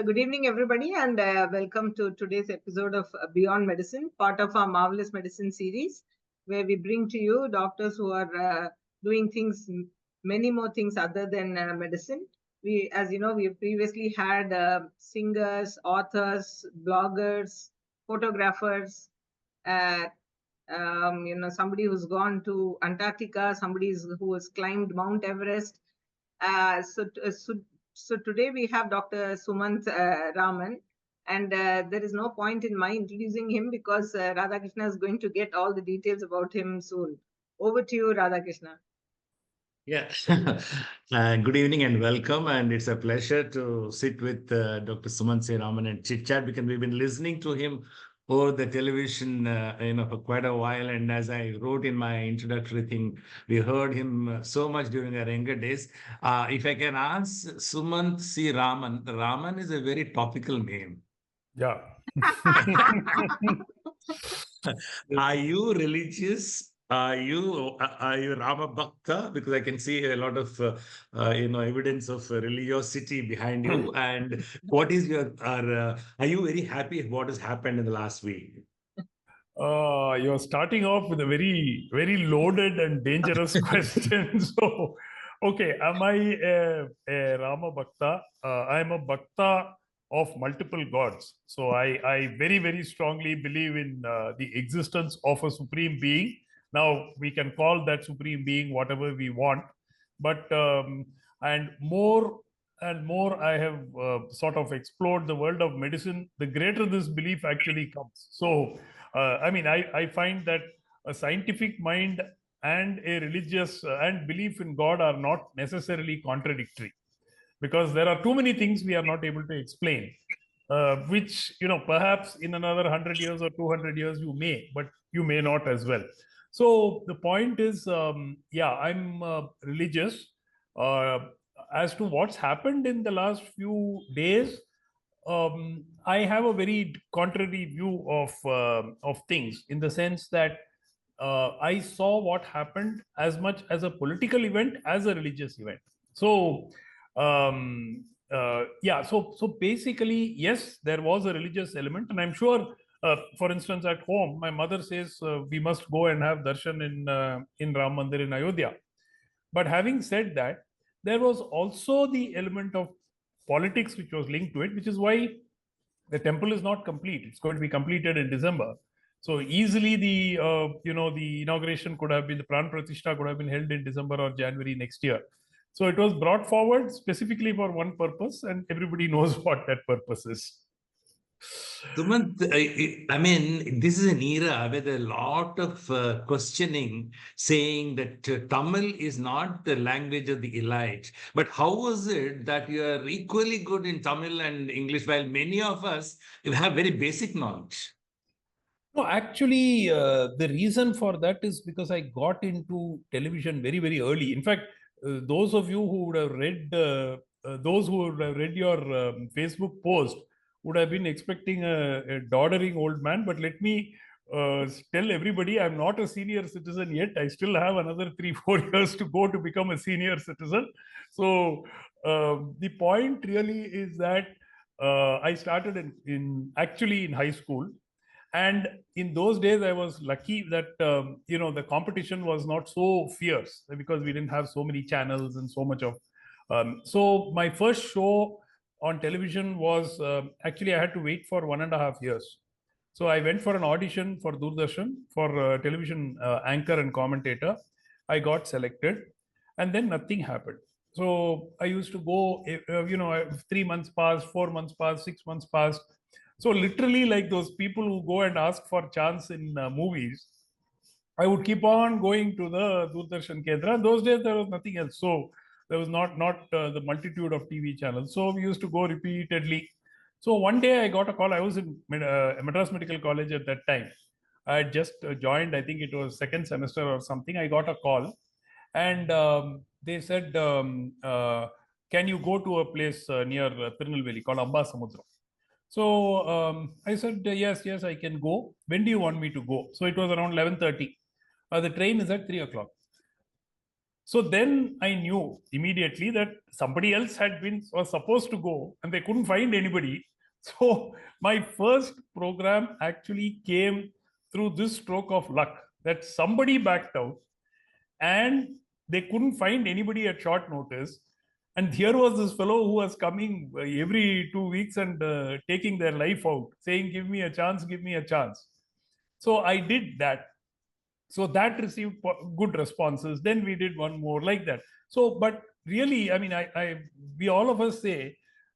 So good evening, everybody, and welcome to today's episode of Beyond Medicine, part of our Marvelous Medicine series, where we bring to you doctors who are doing things, many more things other than medicine. As you know, we have previously had singers, authors, bloggers, photographers, uh, somebody who's gone to Antarctica, who has climbed Mount Everest. So today we have Dr. Sumanth Raman, and there is no point in my introducing him because Radhakrishna is going to get all the details about him soon. Over to you, Radhakrishna. Yeah. Good evening and welcome. And it's a pleasure to sit with Dr. Sumanth C Raman and chit chat because we've been listening to him over the television, for quite a while. And as I wrote in my introductory thing, we heard him so much during our younger days. If I can ask Sumanth C Raman, Raman is a very topical name. Yeah. Are you religious? Are you Rama Bhakta? Because I can see a lot of evidence of religiosity behind you. And what is your? Are you very happy with what has happened in the last week? You're starting off with a very, very loaded and dangerous question. So, okay, am I a Rama Bhakta? I'm a Bhakta of multiple gods. So I very, very strongly believe in the existence of a supreme being. Now, we can call that supreme being whatever we want. But, and more and more I have sort of explored the world of medicine, the greater this belief actually comes. So, I find that a scientific mind and a religious and belief in God are not necessarily contradictory, because there are too many things we are not able to explain, which, perhaps in another 100 years or 200 years you may, but you may not as well. So the point is, I'm religious. As to what's happened in the last few days, I have a very contrary view of things, in the sense that I saw what happened as much as a political event as a religious event. So, so basically, yes, there was a religious element, and I'm sure, for instance, at home, my mother says we must go and have darshan in Ram Mandir in Ayodhya. But having said that, there was also the element of politics which was linked to it, which is why the temple is not complete. It's going to be completed in December. So easily the inauguration could have been, the Pran Pratishtha could have been held in December or January next year. So it was brought forward specifically for one purpose, and everybody knows what that purpose is. Sumant, I mean, this is an era with a lot of questioning, saying that Tamil is not the language of the elite. But how is it that you are equally good in Tamil and English, while many of us have very basic knowledge? No, actually, the reason for that is because I got into television very, very early. In fact, those of you who would have read, those who would have read your Facebook post would have been expecting a doddering old man. But let me tell everybody, I'm not a senior citizen yet. I still have another 3-4 years to go to become a senior citizen. So the point really is that I started in high school. And in those days, I was lucky that the competition was not so fierce, because we didn't have so many channels and so much of. So my first show on television was actually I had to wait for 1.5 years. So I went for an audition for Doordarshan for television anchor and commentator. I got selected, and then nothing happened. So I used to go, 3 months passed, 4 months passed, 6 months passed. So literally, like those people who go and ask for chance in movies, I would keep on going to the Doordarshan Kendra. In those days, there was nothing else. So there was not the multitude of TV channels. So we used to go repeatedly. So one day I got a call. I was in Madras Medical College at that time. I had just joined, I think it was second semester or something. I got a call, and they said, can you go to a place near Tirunelveli called Amba Samudram? So I said, yes, I can go. When do you want me to go? So it was around 11:30. The train is at 3 o'clock. So then I knew immediately that somebody else was supposed to go and they couldn't find anybody. So my first program actually came through this stroke of luck, that somebody backed out and they couldn't find anybody at short notice. And here was this fellow who was coming every 2 weeks and taking their life out, saying, give me a chance, give me a chance. So I did that. So that received good responses. Then we did one more like that. So, but really, I mean, we all of us say,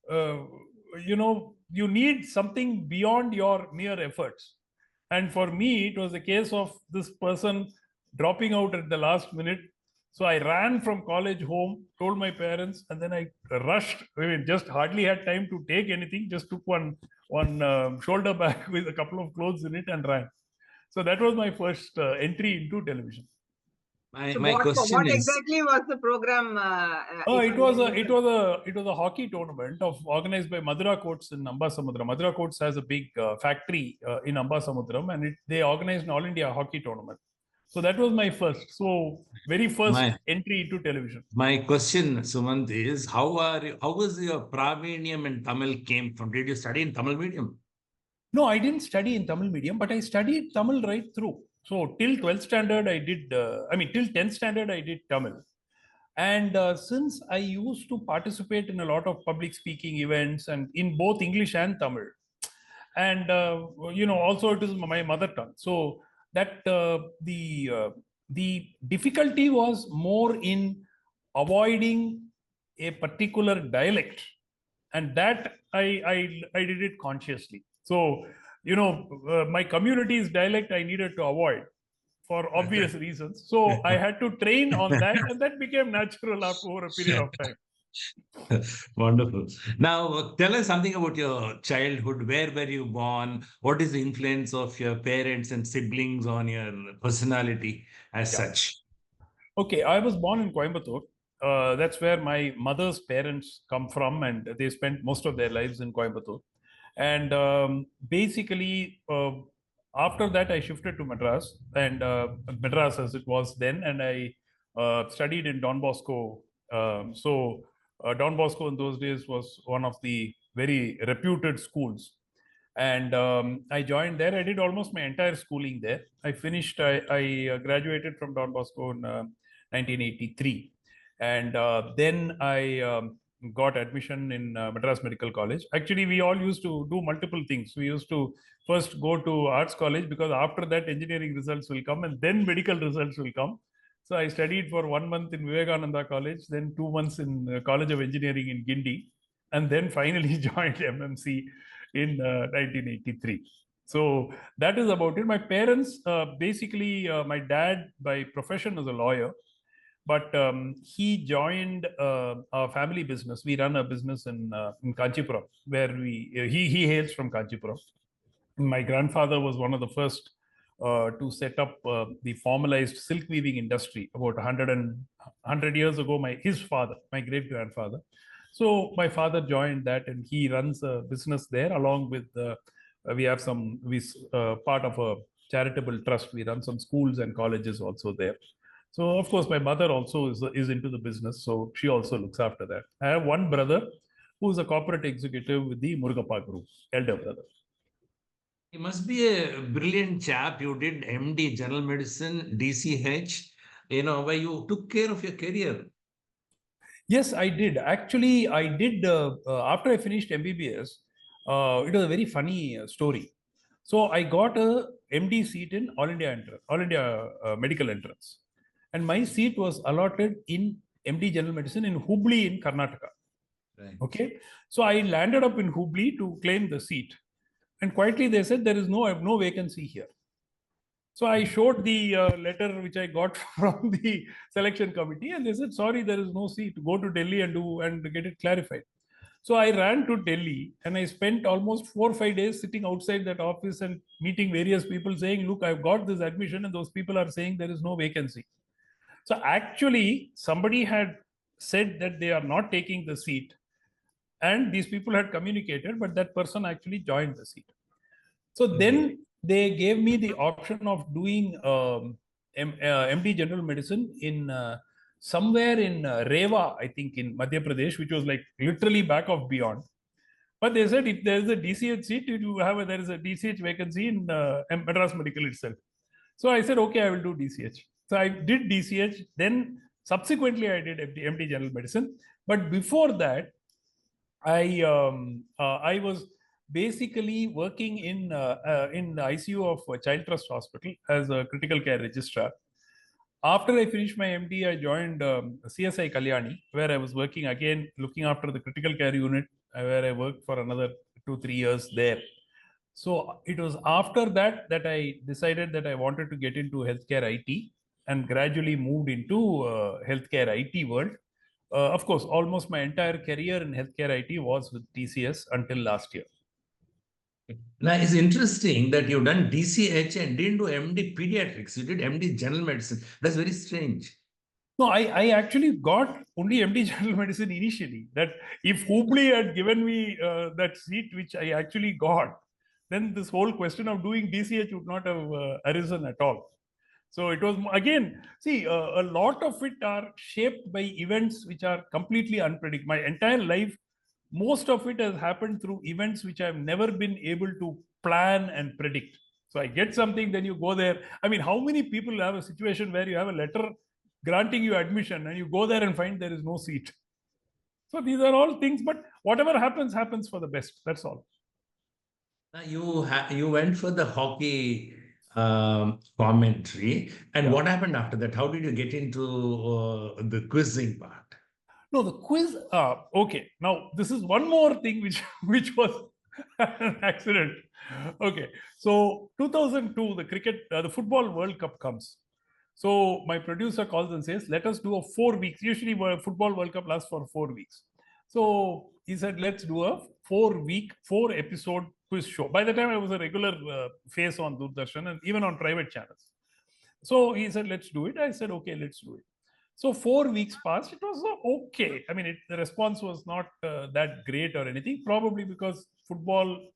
you need something beyond your mere efforts. And for me, it was a case of this person dropping out at the last minute. So I ran from college home, told my parents, and then I rushed. I mean, just hardly had time to take anything. Just took one shoulder bag with a couple of clothes in it and ran. So that was my first entry into television. So My question what is, exactly was the program? It was a hockey tournament organized by Madura Coats in Ambasamudram. Madura Coats has a big factory in Ambasamudram, and they organized an All India hockey tournament. So that was my very first entry into television. My question, Sumanth, is how was your Praveenyam in Tamil came from? Did you study in Tamil medium? No, I didn't study in Tamil medium, but I studied Tamil right through. So till 12th standard, till 10th standard, I did Tamil. And since I used to participate in a lot of public speaking events and in both English and Tamil, and also it is my mother tongue. So that the difficulty was more in avoiding a particular dialect, and that I did it consciously. So my community's dialect I needed to avoid for obvious reasons. So I had to train on that, and that became natural over a period of time. Wonderful. Now, tell us something about your childhood. Where were you born? What is the influence of your parents and siblings on your personality as such? Okay, I was born in Coimbatore. That's where my mother's parents come from, and they spent most of their lives in Coimbatore. And basically, after that, I shifted to Madras, and Madras as it was then, and I studied in Don Bosco. Don Bosco in those days was one of the very reputed schools. And I joined there. I did almost my entire schooling there. I graduated from Don Bosco in 1983. And then I got admission in Madras Medical College. Actually, we all used to do multiple things. We used to first go to Arts College, because after that, engineering results will come and then medical results will come. So I studied for 1 month in Vivekananda College, then 2 months in College of Engineering in Guindy, and then finally joined MMC in 1983. So that is about it. My parents, my dad by profession is a lawyer, but he joined our family business. We run a business in Kanchipuram, where he hails from Kanchipuram. My grandfather was one of the first to set up the formalized silk weaving industry about 100 years ago. His father, my great grandfather. So my father joined that, and he runs a business there along with we have part of a charitable trust. We run some schools and colleges also there. So of course my mother also is into the business, so she also looks after that. I have one brother who is a corporate executive with the Murugappa Group, elder brother. You must be a brilliant chap. You did MD, General Medicine, DCH, where you took care of your career. Yes, I did. Actually, I did after I finished MBBS. It was a very funny story. So I got a MD seat in All India Medical Entrance, and my seat was allotted in MD General Medicine in Hubli in Karnataka. Right. Okay, so I landed up in Hubli to claim the seat, and quietly they said there is no vacancy here. So I showed the letter which I got from the selection committee, and they said, sorry, there is no seat. Go to Delhi and get it clarified. So I ran to Delhi, and I spent almost 4 or 5 days sitting outside that office and meeting various people saying, look, I've got this admission, and those people are saying there is no vacancy. So actually, somebody had said that they are not taking the seat, and these people had communicated, but that person actually joined the seat. So then they gave me the option of doing MD General Medicine in somewhere in Rewa, I think in Madhya Pradesh, which was like literally back of beyond. But they said if there is a DCH seat, there is a DCH vacancy in Madras Medical itself. So I said, okay, I will do DCH. So I did DCH. Then subsequently I did MD General Medicine. But before that, I was basically working in the ICU of Child Trust Hospital as a critical care registrar. After I finished my MD, I joined CSI Kalyani, where I was working again, looking after the critical care unit, where I worked for another 2-3 years there. So it was after that that I decided that I wanted to get into healthcare IT and gradually moved into healthcare IT world. Of course, almost my entire career in healthcare IT was with TCS until last year. Now, it's interesting that you've done DCH and didn't do MD Pediatrics. You did MD General Medicine. That's very strange. No, I actually got only MD General Medicine initially. That if Hubli had given me that seat, which I actually got, then this whole question of doing DCH would not have arisen at all. So it was, again, see, a lot of it are shaped by events which are completely unpredictable. My entire life, most of it has happened through events which I've never been able to plan and predict. So I get something, then you go there. I mean, how many people have a situation where you have a letter granting you admission and you go there and find there is no seat? So these are all things, but whatever happens, happens for the best. That's all. Now you went for the hockey commentary, and what happened after that? How did you get into the quizzing part? No, the quiz. Okay. Now this is one more thing which was an accident. Okay. So 2002, the football World Cup comes. So my producer calls and says, "Let us do a 4 weeks. Usually, football World Cup lasts for 4 weeks." So he said, "Let's do a 4-week, 4-episode quiz show." By the time I was a regular face on Doordarshan and even on private channels. So he said, "Let's do it." I said, "Okay, let's do it." So 4 weeks passed. It was okay. I mean, the response was not that great or anything, probably because football,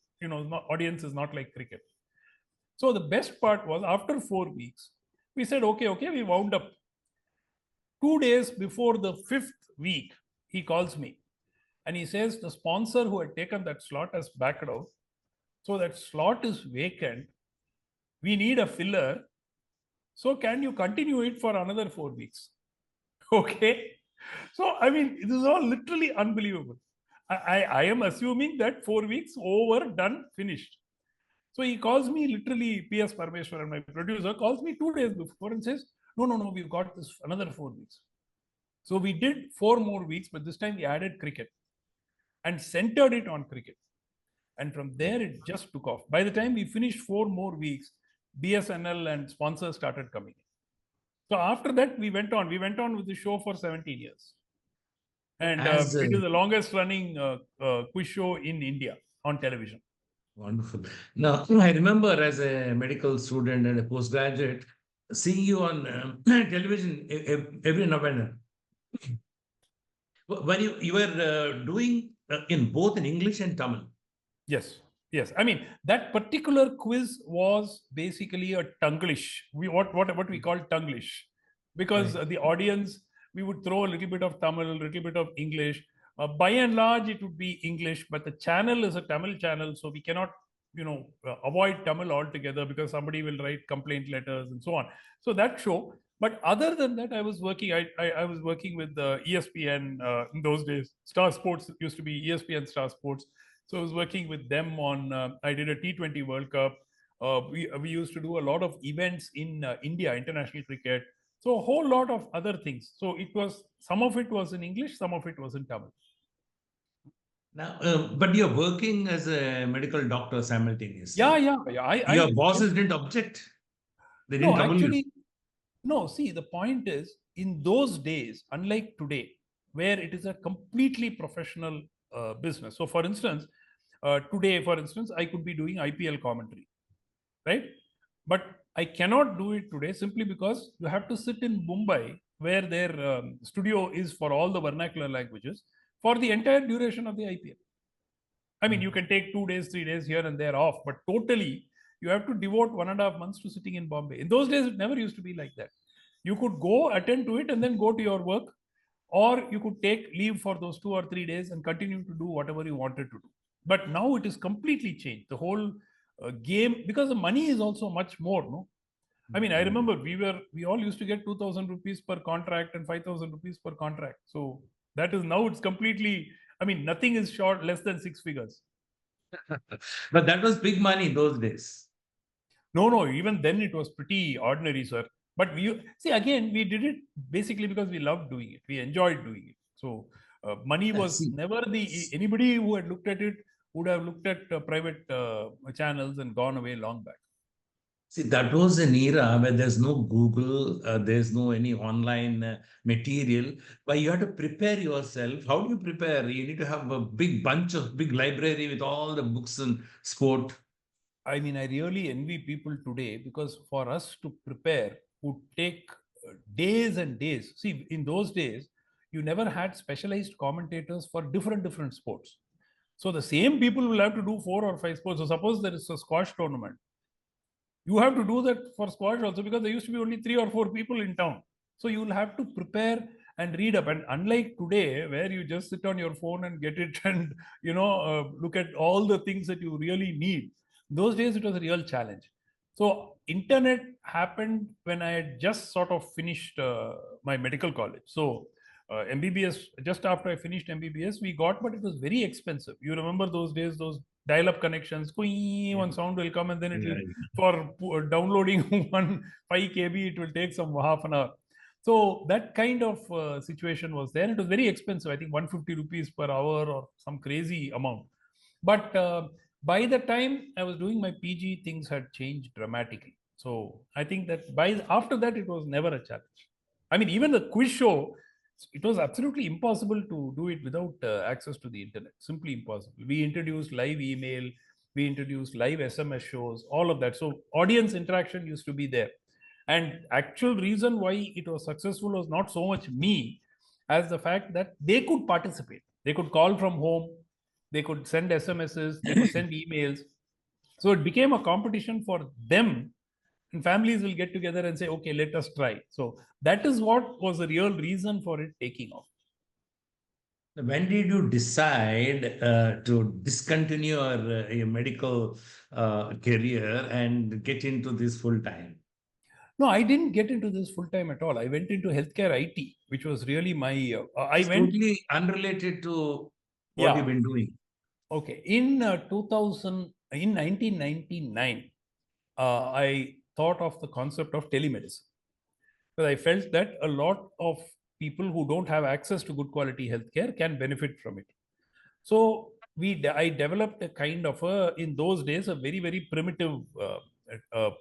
audience is not like cricket. So the best part was after 4 weeks, we said, okay, we wound up. 2 days before the 5th week, he calls me and he says the sponsor who had taken that slot has backed out. So that slot is vacant. We need a filler. So can you continue it for another 4 weeks? Okay. So, I mean, this is all literally unbelievable. I am assuming that 4 weeks over, done, finished. So he calls me literally, P.S. Parmeshwaran, my producer, calls me 2 days before and says, no, we've got this another 4 weeks. So we did 4 more weeks, but this time we added cricket and centered it on cricket. And from there, it just took off. By the time we finished 4 more weeks, BSNL and sponsors started coming in. So after that, we went on. We went on with the show for 17 years. And it is the longest running quiz show in India on television. Wonderful. Now, I remember as a medical student and a postgraduate, seeing you on television every now and then. When you were doing in both in English and Tamil. Yes. I mean, that particular quiz was basically a Tanglish. What we call Tanglish, because the audience, we would throw a little bit of Tamil, a little bit of English. By and large, it would be English, but the channel is a Tamil channel, so we cannot, avoid Tamil altogether because somebody will write complaint letters and so on. So that show. But other than that, I was working. I was working with ESPN in those days. Star Sports used to be ESPN Star Sports. So I was working with them on. I did a T20 World Cup. We used to do a lot of events in India, international cricket. So a whole lot of other things. So it was, some of it was in English, some of it was in Tamil. Now, but you're working as a medical doctor simultaneously. Yeah. Your bosses didn't object. They didn't trouble you. No, see, the point is, in those days, unlike today, where it is a completely professional business. So, for instance, today, I could be doing IPL commentary, right? But I cannot do it today simply because you have to sit in Mumbai, where their studio is for all the vernacular languages, for the entire duration of the IPL. I mean, you can take 2 days, 3 days here and there off, but totally, you have to devote 1.5 months to sitting in Bombay. In those days, it never used to be like that. You could go attend to it and then go to your work, or you could take leave for those 2 or 3 days and continue to do whatever you wanted to do. But now it is completely changed. The whole game, because the money is also much more, no? I mean, I remember we all used to get 2,000 rupees per contract and 5,000 rupees per contract. So that is now it's completely, I mean, nothing is short less than six figures. But that was big money those days. No, even then it was pretty ordinary, sir. But we see again, we did it basically because we loved doing it. We enjoyed doing it. So money was See, never anybody who had looked at it would have looked at private channels and gone away long back. see, that was an era where there's no Google, there's no any online material, but you have to prepare yourself. How do you prepare? You need to have a big library with all the books and sport. I mean, I really envy people today, because for us to prepare would take days and days. See, in those days, you never had specialized commentators for different sports. So the same people will have to do 4 or 5 sports. So suppose there is a squash tournament, you have to do that for squash also, because there used to be only 3 or 4 people in town. So you will have to prepare and read up. And unlike today, where you just sit on your phone and get it and look at all the things that you really need, those days it was a real challenge. So internet happened when I had just sort of finished my medical college. So MBBS, just after I finished MBBS, we got, but it was very expensive. You remember those days, those dial-up connections, one sound will come, and then it will, for downloading one 5 KB, it will take some half an hour. So that kind of situation was there. It was very expensive. I think 150 rupees per hour or some crazy amount. But by the time I was doing my PG, things had changed dramatically. So I think that after that, it was never a challenge. I mean, even the quiz show, it was absolutely impossible to do it without access to the internet. Simply impossible. We introduced live email, we introduced live SMS shows, all of that. So audience interaction used to be there. And actual reason why it was successful was not so much me as the fact that they could participate. They could call from home, they could send SMSs, they could send emails. So it became a competition for them, and families will get together and say, okay, let us try. So that is what was the real reason for it taking off. When did you decide to discontinue your medical career and get into this full time? No, I didn't get into this full time at all. I went into healthcare IT, which was really my. It's totally unrelated to what you've been doing. Okay. In 1999, I thought of the concept of telemedicine, because I felt that a lot of people who don't have access to good quality healthcare can benefit from it. So I developed a kind of in those days, a very primitive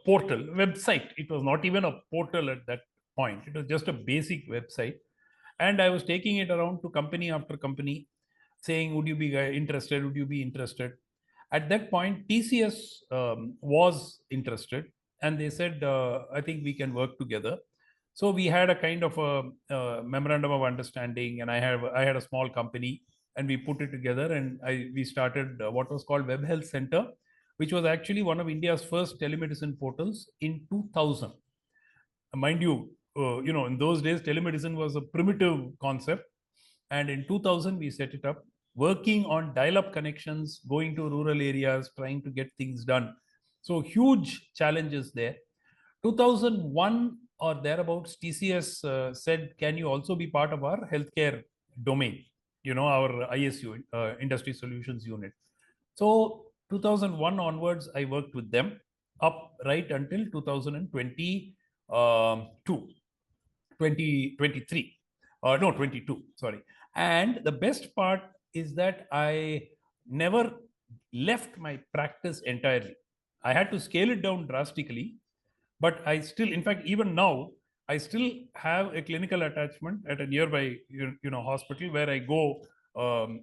portal website. It was not even a portal at that point. It was just a basic website. And I was taking it around to company after company, saying, would you be interested? Would you be interested? At that point, TCS was interested, and they said, I think we can work together. So we had a kind of a memorandum of understanding, and I had a small company, and we put it together, and we started what was called Web Health Center, which was actually one of India's first telemedicine portals in 2000. Mind you, in those days, telemedicine was a primitive concept. And in 2000, we set it up, working on dial-up connections, going to rural areas, trying to get things done. So huge challenges there. 2001 or thereabouts, TCS said, can you also be part of our healthcare domain? Our ISU, Industry Solutions Unit. So 2001 onwards, I worked with them up right until 2022, 2023. No, 22, sorry. And the best part is that I never left my practice entirely. I had to scale it down drastically, but I still, in fact, even now, I still have a clinical attachment at a nearby, hospital, where I go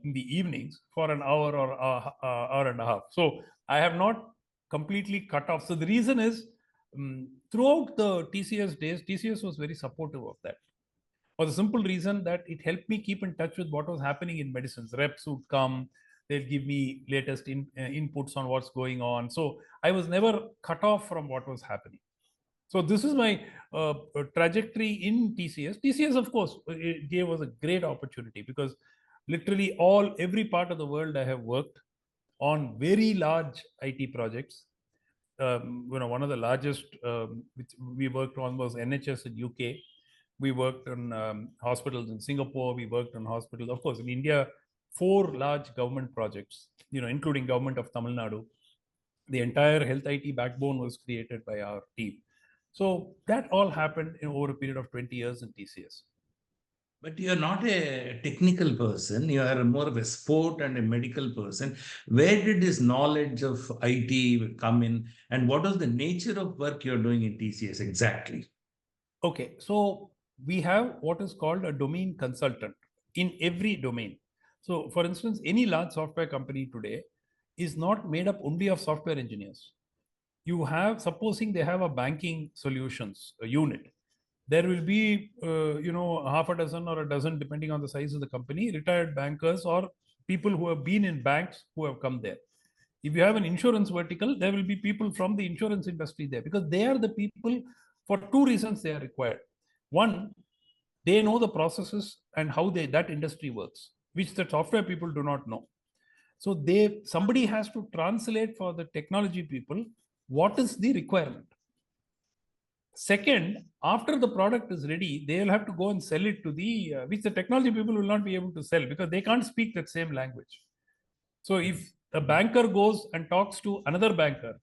in the evenings for an hour or hour and a half. So I have not completely cut off. So the reason is, throughout the TCS days, TCS was very supportive of that, for the simple reason that it helped me keep in touch with what was happening in medicines. Reps would come, they'd give me latest inputs on what's going on. So I was never cut off from what was happening. So this is my trajectory in TCS. TCS, of course, it gave us a great opportunity because literally every part of the world I have worked on very large IT projects. One of the largest which we worked on was NHS in UK. We worked on hospitals in Singapore. We worked on hospitals, of course, in India. 4 large government projects, including government of Tamil Nadu. The entire health IT backbone was created by our team. So that all happened over a period of 20 years in TCS. But you're not a technical person. You are more of a sport and a medical person. Where did this knowledge of IT come in? And what was the nature of work you're doing in TCS exactly? Okay, so we have what is called a domain consultant in every domain. So, for instance, any large software company today is not made up only of software engineers. You have, supposing they have a banking solutions a unit, there will be half a dozen or a dozen, depending on the size of the company, retired bankers or people who have been in banks who have come there. If you have an insurance vertical, there will be people from the insurance industry there, because they are the people, for 2 reasons they are required. One, they know the processes and how that industry works, which the software people do not know. So somebody has to translate for the technology people what is the requirement. Second, after the product is ready, they will have to go and sell it to which the technology people will not be able to sell because they can't speak that same language. So if a banker goes and talks to another banker,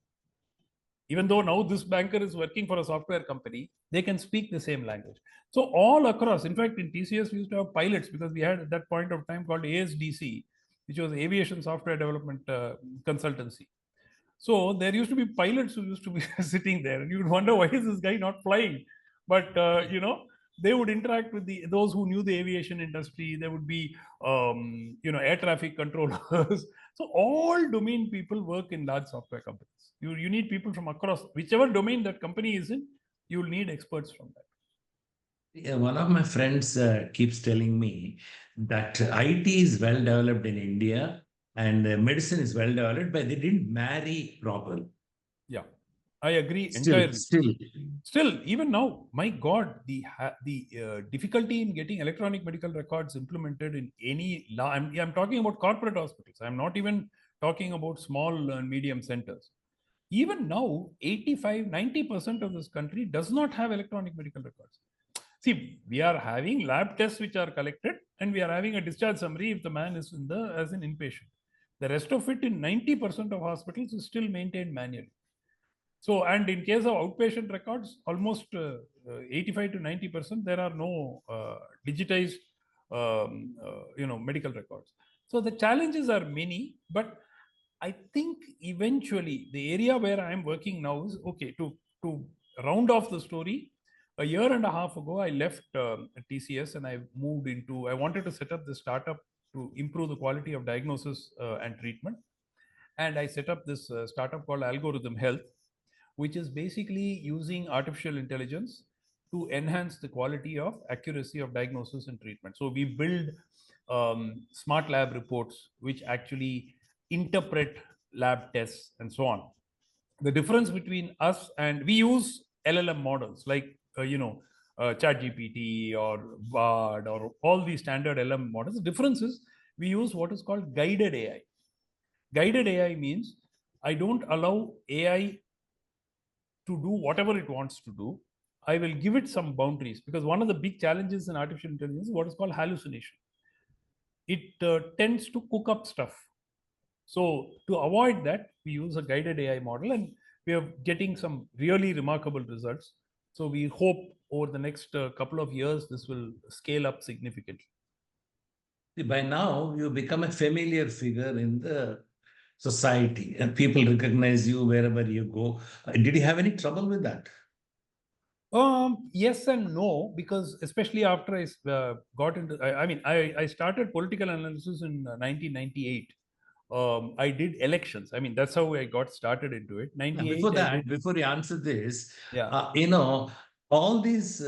even though now this banker is working for a software company, they can speak the same language. So all across, in fact, in TCS, we used to have pilots because we had at that point of time called ASDC, which was Aviation Software Development Consultancy. So there used to be pilots who used to be sitting there, and you would wonder, why is this guy not flying? But they would interact with those who knew the aviation industry. There would be air traffic controllers. So all domain people work in large software companies. You need people from across whichever domain that company is in. You'll need experts from that. Yeah, one of my friends keeps telling me that IT is well developed in India and medicine is well developed, but they didn't marry properly. Yeah, I agree Still, entirely. still. Still, even now, my God, the difficulty in getting electronic medical records implemented in any law. I'm talking about corporate hospitals. I'm not even talking about small and medium centers. Even now, 85-90% of this country does not have electronic medical records. See, we are having lab tests which are collected, and we are having a discharge summary if the man is as an inpatient. The rest of it in 90% of hospitals is still maintained manually. So, and in case of outpatient records, almost 85 to 90%, there are no digitized, medical records. So the challenges are many, but I think eventually the area where I am working now is okay. To round off the story, a year and a half ago, I left TCS and I moved into. I wanted to set up this startup to improve the quality of diagnosis and treatment, and I set up this startup called Algorithm Health, which is basically using artificial intelligence to enhance the quality of accuracy of diagnosis and treatment. So we build smart lab reports which actually interpret lab tests and so on. The difference between us, and we use LLM models like ChatGPT or Bard or all these standard LLM models. The difference is we use what is called guided AI. Guided AI means I don't allow AI to do whatever it wants to do. I will give it some boundaries, because one of the big challenges in artificial intelligence is what is called hallucination. It tends to cook up stuff. So to avoid that, we use a guided AI model, and we are getting some really remarkable results. So we hope over the next couple of years, this will scale up significantly. By now, you become a familiar figure in the society and people recognize you wherever you go. Did you have any trouble with that? Yes and no, because especially after I got into, I started political analysis in 1998. I did elections. I mean, that's how I got started into it. 98, Before I that, did. before you answer this, Yeah. all these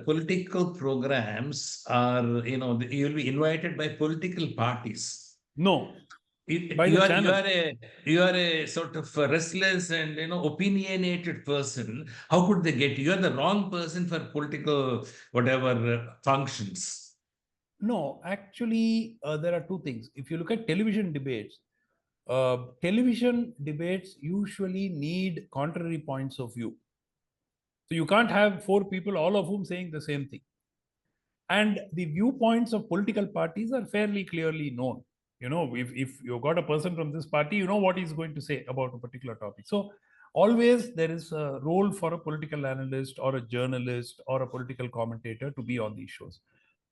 political programs are, you'll be invited by political parties. No. By the channel. You are a sort of a restless and opinionated person. How could they get you? You are the wrong person for political whatever functions. No, actually, there are two things. If you look at television debates usually need contrary points of view. So you can't have four people, all of whom saying the same thing. And the viewpoints of political parties are fairly clearly known. If you've got a person from this party, you know what he's going to say about a particular topic. So always there is a role for a political analyst or a journalist or a political commentator to be on these shows.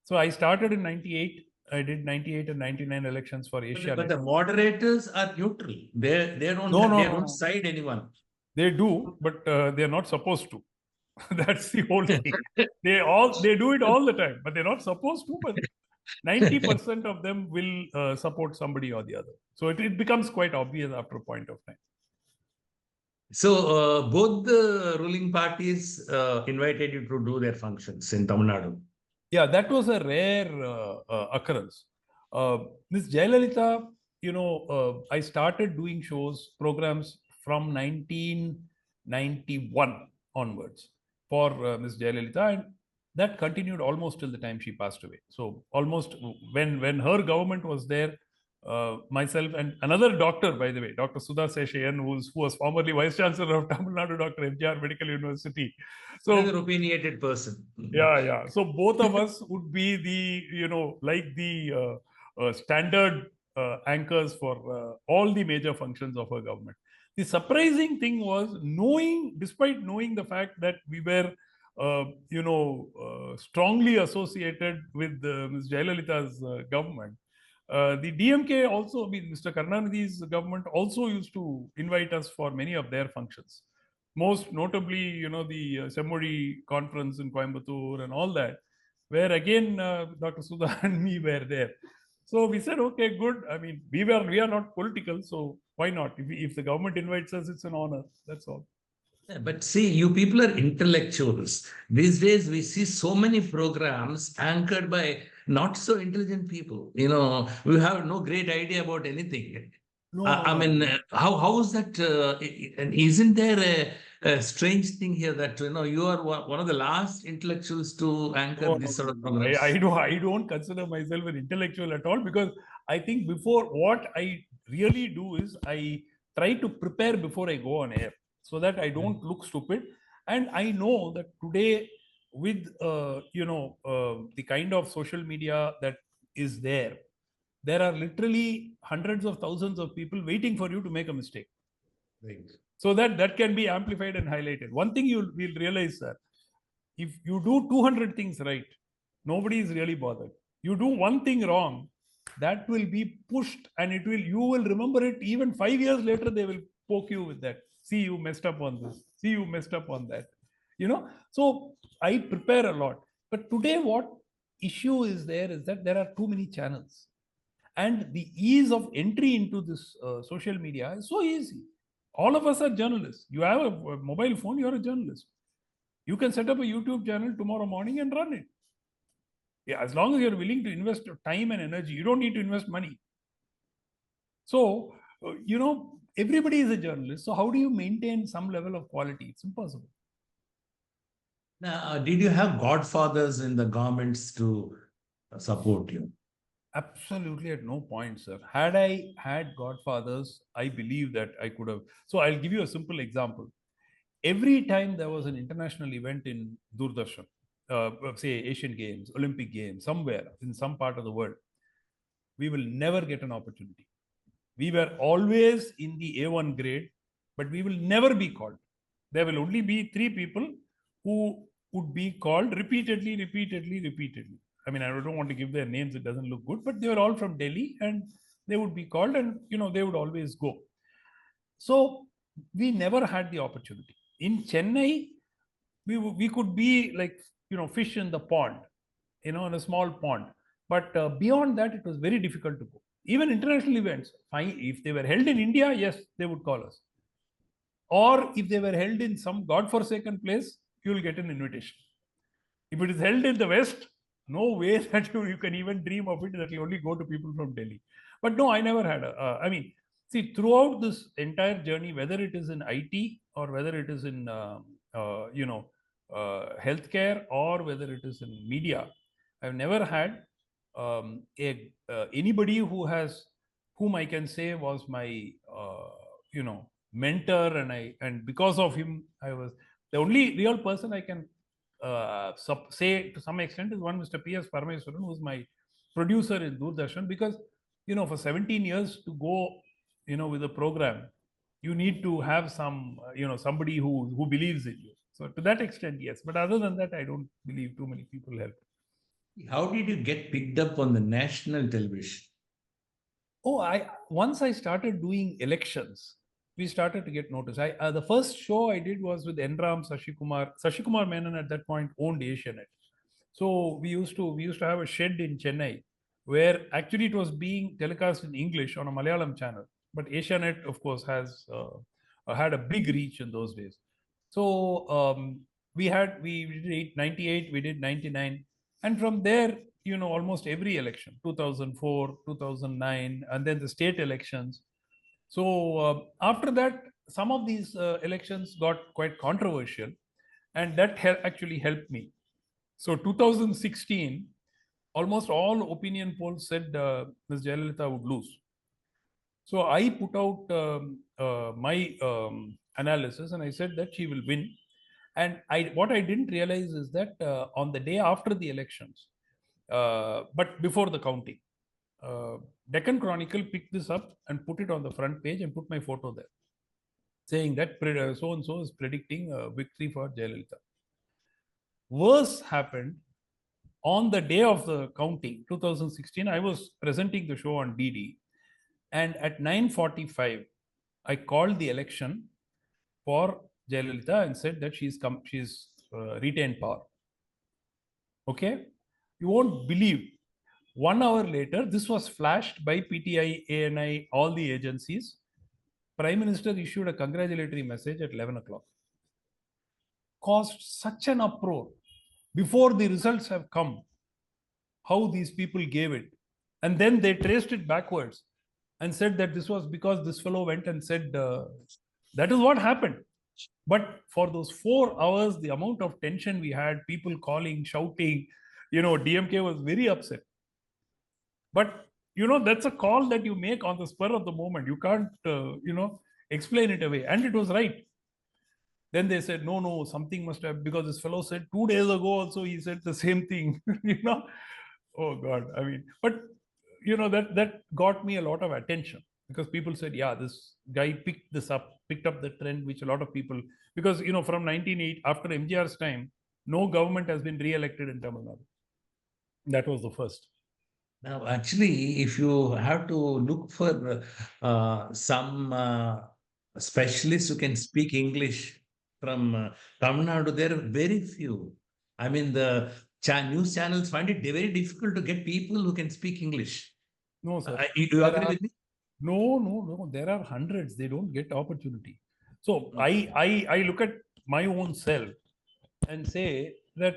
So I started in 98. I did 98 and 99 elections for Asia. But the moderators are neutral. They don't side anyone. They do, but they're not supposed to. That's the whole thing. They do it all the time, but they're not supposed to. But 90% of them will support somebody or the other. So it becomes quite obvious after a point of time. So both the ruling parties invited you to do their functions in Tamil Nadu. Yeah, that was a rare occurrence. Ms. Jayalalitha, I started doing programs from 1991 onwards for Ms. Jayalalitha, and that continued almost till the time she passed away. So almost when her government was there, myself and another doctor, by the way, Dr. Sudha Seshayan, who was formerly Vice Chancellor of Tamil Nadu, Dr. FJR Medical University. So another opinionated person. Yeah. So both of us would be the, standard anchors for all the major functions of our government. The surprising thing was despite knowing the fact that we were, strongly associated with Ms. Jayalalitha's government, the DMK also, Mr. Karunanidhi's government also used to invite us for many of their functions. Most notably, the Semmozhi conference in Coimbatore and all that, where again Dr. Sudha and me were there. So we said, okay, good. We are not political, so why not? If the government invites us, it's an honor. That's all. Yeah, but see, you people are intellectuals. These days, we see so many programs anchored by not so intelligent people. We have no great idea about anything. No, how is that? And isn't there a strange thing here that you are one of the last intellectuals to anchor this sort of programs? I don't consider myself an intellectual at all, because I think what I really do is I try to prepare before I go on air, so that I don't look stupid. And I know that today, with the kind of social media that is there are literally hundreds of thousands of people waiting for you to make a mistake. Right. So that can be amplified and highlighted. One thing you will realize, sir, if you do 200 things right, nobody is really bothered. You do one thing wrong, that will be pushed, and you will remember it even 5 years later. They will poke you with that. See, you messed up on this. See, you messed up on that. So I prepare a lot. But today, what issue is that there are too many channels. And the ease of entry into this social media is so easy. All of us are journalists. You have a mobile phone, you're a journalist. You can set up a YouTube channel tomorrow morning and run it. Yeah, as long as you're willing to invest time and energy, you don't need to invest money. So, everybody is a journalist. So how do you maintain some level of quality? It's impossible. Now, did you have godfathers in the governments to support you? Absolutely at no point, sir. Had I had godfathers, I believe that I could have. So I'll give you a simple example. Every time there was an international event in Doordarshan, say Asian Games, Olympic Games, somewhere in some part of the world, we will never get an opportunity. We were always in the A1 grade, but we will never be called. There will only be 3 people who would be called repeatedly. I don't want to give their names, it doesn't look good, but they were all from Delhi, and they would be called, and they would always go. So we never had the opportunity. In Chennai, we could be like, fish in the pond, in a small pond. But beyond that, it was very difficult to go. Even international events, fine, if they were held in India, yes, they would call us. Or if they were held in some godforsaken place, you will get an invitation. If it is held in the West, no way that you can even dream of it, that will only go to people from Delhi. But no, I never had I mean, see, throughout this entire journey, whether it is in IT or whether it is in, healthcare or whether it is in media, I've never had anybody whom I can say was my, mentor, and because of him, I was the only real person I can say to some extent is one Mr. P.S. Parameswaran, who's my producer in Doordarshan, because for 17 years to go with a program, you need to have some somebody who believes in you. So to that extent, yes, but other than that, I don't believe too many people help. How did you get picked up on the national television? Oh, once I started doing elections, we started to get noticed. The first show I did was with Enram Sashikumar Menon. At that point owned Asianet. So we used to have a shed in Chennai where actually it was being telecast in English on a Malayalam channel, but Asianet, of course, has had a big reach in those days. So we did 98, we did 99, and from there, almost every election, 2004, 2009, and then the state elections. So after that, some of these elections got quite controversial, and that actually helped me. So 2016, almost all opinion polls said Ms. Jayalalitha would lose. So I put out my analysis, and I said that she will win. And what I didn't realize is that on the day after the elections, but before the counting, Deccan Chronicle picked this up and put it on the front page and put my photo there, saying that so and so is predicting a victory for Jayalalitha. Worse happened on the day of the counting, 2016. I was presenting the show on DD, and at 9:45, I called the election for Jayalalitha and said that she's retained power. Okay, you won't believe. 1 hour later, this was flashed by PTI, ANI, all the agencies. Prime Minister issued a congratulatory message at 11 o'clock. Caused such an uproar before the results have come. How these people gave it. And then they traced it backwards and said that this was because this fellow went and said that is what happened. But for those 4 hours, the amount of tension we had, people calling, shouting, DMK was very upset. But, that's a call that you make on the spur of the moment. You can't, explain it away. And it was right. Then they said, no, something must have, because this fellow said 2 days ago also, he said the same thing, Oh God, I mean, but that got me a lot of attention, because people said, yeah, this guy picked up the trend, which a lot of people, because from 1980, after MGR's time, no government has been re-elected in Tamil Nadu. That was the first. Now, actually, if you have to look for some specialists who can speak English from Tamil Nadu, there are very few. I mean, the news channels find it very difficult to get people who can speak English. No, sir. You agree with me? No. There are hundreds. They don't get opportunity. So I look at my own self and say that,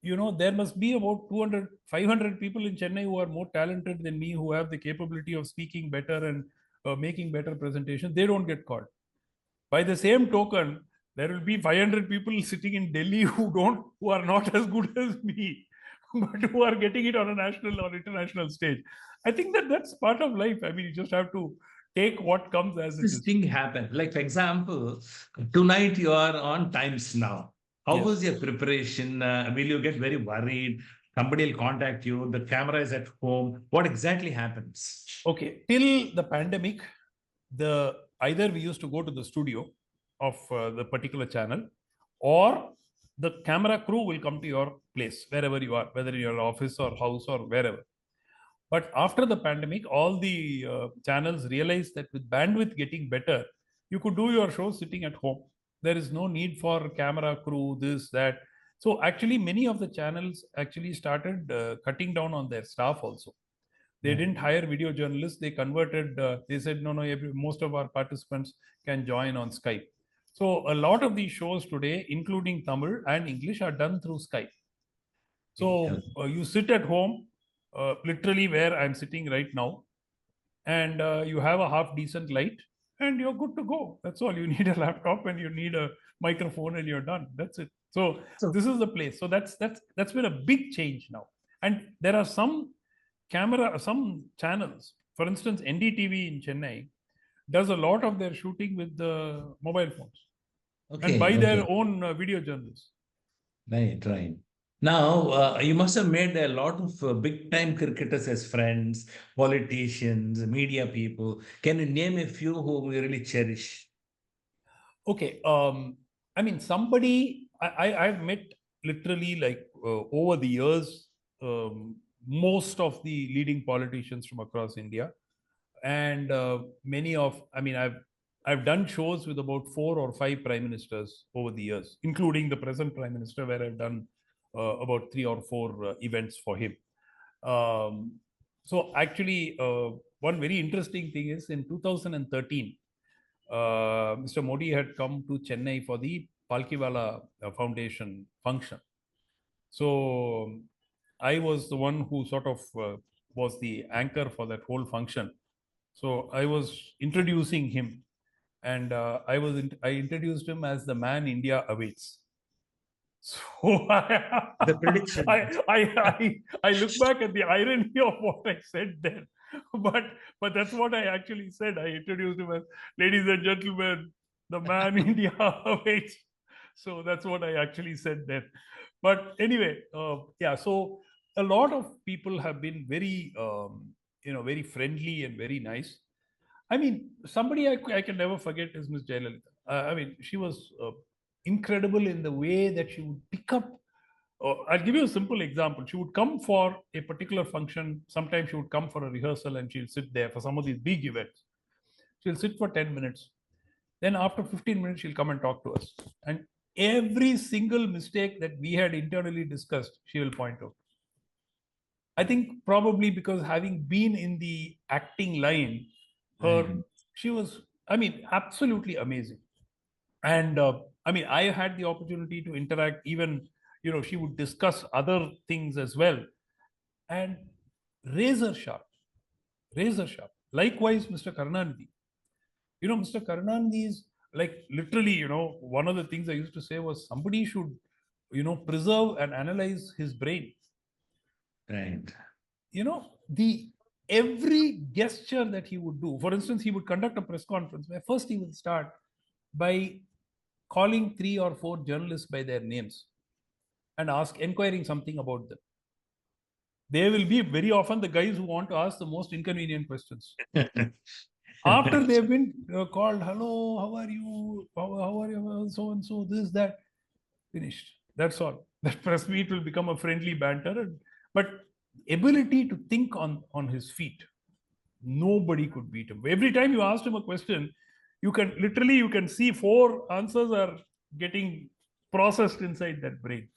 there must be about 200, 500 people in Chennai who are more talented than me, who have the capability of speaking better and making better presentations. They don't get called. By the same token, there will be 500 people sitting in Delhi who are not as good as me, but who are getting it on a national or international stage. I think that's part of life. I mean, you just have to take what comes as it This is. thing happened. Like, for example, tonight you are on Times Now. How Yes. was your preparation? Will you get very worried? Somebody will contact you. The camera is at home. What exactly happens? Okay, till the pandemic, either we used to go to the studio of the particular channel, or the camera crew will come to your place wherever you are, whether in your office or house or wherever. But after the pandemic, all the channels realized that with bandwidth getting better, you could do your show sitting at home. There is no need for camera crew, this, that. So actually, many of the channels actually started cutting down on their staff also. They didn't hire video journalists. They converted, they said, no, most of our participants can join on Skype. So a lot of these shows today, including Tamil and English, are done through Skype. So you sit at home, literally where I'm sitting right now, and you have a half decent light, and you're good to go. That's all. You need a laptop and you need a microphone, and you're done. That's it. So So, this is the place. So that's been a big change now. And there are some channels, for instance, NDTV in Chennai does a lot of their shooting with the mobile phones and okay, by okay. their own video journalists. Right, right. Now, you must have made a lot of big time cricketers as friends, politicians, media people. Can you name a few whom you really cherish? Okay. I mean, I've met literally like over the years, most of the leading politicians from across India, and I've done shows with about 4 or 5 prime ministers over the years, including the present prime minister, where I've done about 3 or 4 events for him. So actually, one very interesting thing is in 2013, Mr. Modi had come to Chennai for the Palkiwala Foundation function. So I was the one who sort of was the anchor for that whole function. So I was introducing him, and I introduced him as the man India awaits. So The prediction. I look back at the irony of what I said then, but that's what I actually said. I introduced him as, ladies and gentlemen, the man India awaits. So that's what I actually said then. But anyway, yeah. So a lot of people have been very, very friendly and very nice. I mean, somebody I can never forget is Miss Jayalalitha. I mean, she was incredible in the way that she would pick up. I'll give you a simple example. She would come for a particular function. Sometimes she would come for a rehearsal and she'll sit there for some of these big events. She'll sit for 10 minutes. Then after 15 minutes, she'll come and talk to us. And every single mistake that we had internally discussed, she will point out. I think probably because having been in the acting line, she was, I mean, absolutely amazing. And I had the opportunity to interact. Even, she would discuss other things as well, and razor sharp, razor sharp. Likewise, Mr. Karunanidhi. Mr. Karunanidhi is like literally, one of the things I used to say was somebody should, preserve and analyze his brain. Right. The every gesture that he would do. For instance, he would conduct a press conference where first he would start by calling 3 or 4 journalists by their names and inquiring something about them. They will be very often the guys who want to ask the most inconvenient questions. After they've been called, hello, how are you? How are you? So and so, this, that, finished. That's all. That press meet will become a friendly banter. But ability to think on his feet, nobody could beat him. Every time you asked him a question, you can see 4 answers are getting processed inside that brain.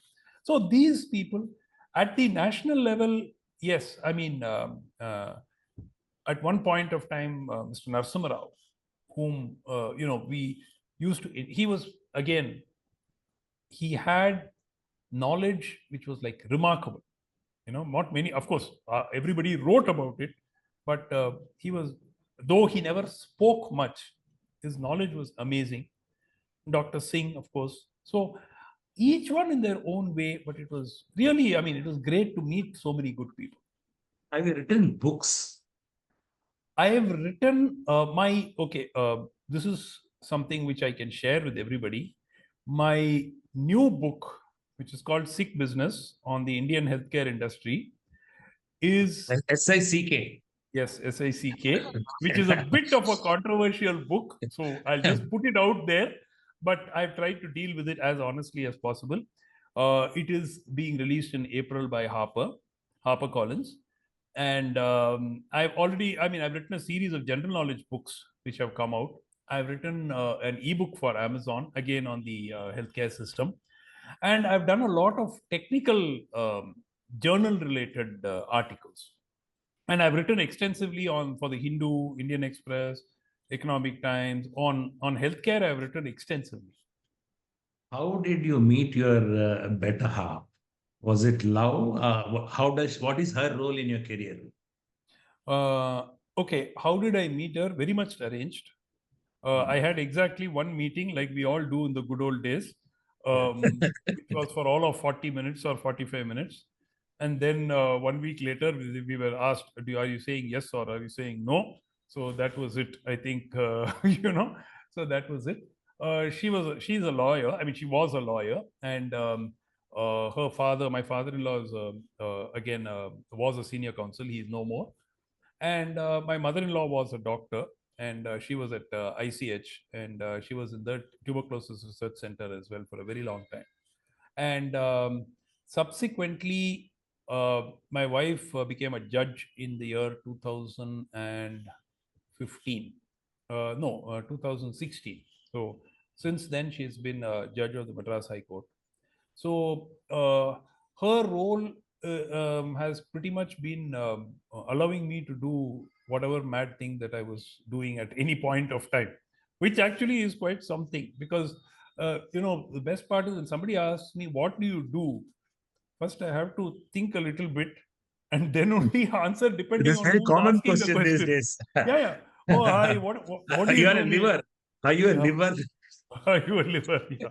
So these people at the national level, yes, at one point of time, Mr. Narasimha Rao, whom we used to, he was again, he had knowledge which was like remarkable. Not many, of course, everybody wrote about it, but he was, though he never spoke much, his knowledge was amazing. Dr. Singh, of course. So each one in their own way, but it was really, it was great to meet so many good people. Have you written books? I have written this is something which I can share with everybody. My new book, which is called Sick Business on the Indian Healthcare Industry, is SICK. Yes, SICK, which is a bit of a controversial book. So I'll just put it out there, but I've tried to deal with it as honestly as possible. It is being released in April by HarperCollins. And I've written a series of general knowledge books which have come out. I've written an ebook for Amazon, again on the healthcare system. And I've done a lot of technical journal related articles. And I've written extensively for the Hindu, Indian Express, Economic Times. On healthcare, I've written extensively. How did you meet your better half? Was it love? What is her role in your career? Okay, how did I meet her? Very much arranged. I had exactly one meeting, like we all do in the good old days, which was for all of 40 minutes or 45 minutes. And then 1 week later, we were asked, are you saying yes or are you saying no? So that was it. I think, so that was it. She's a lawyer. I mean, she was a lawyer. And her father, my father-in-law, is again was a senior counsel. He's no more. And my mother-in-law was a doctor, and she was at ICH, and she was in the tuberculosis research center as well for a very long time. And subsequently, my wife became a judge in the year 2015. No, 2016. So since then, she's been a judge of the Madras High Court. So her role has pretty much been allowing me to do whatever mad thing that I was doing at any point of time, which actually is quite something, because the best part is when somebody asks me, what do you do? First, I have to think a little bit and then only answer depending This is a on very who's common asking the question these question. days. Yeah, yeah. Oh, hi, what do you You are a do? liver. Are you a Yeah. liver? Are you a liver? Yeah.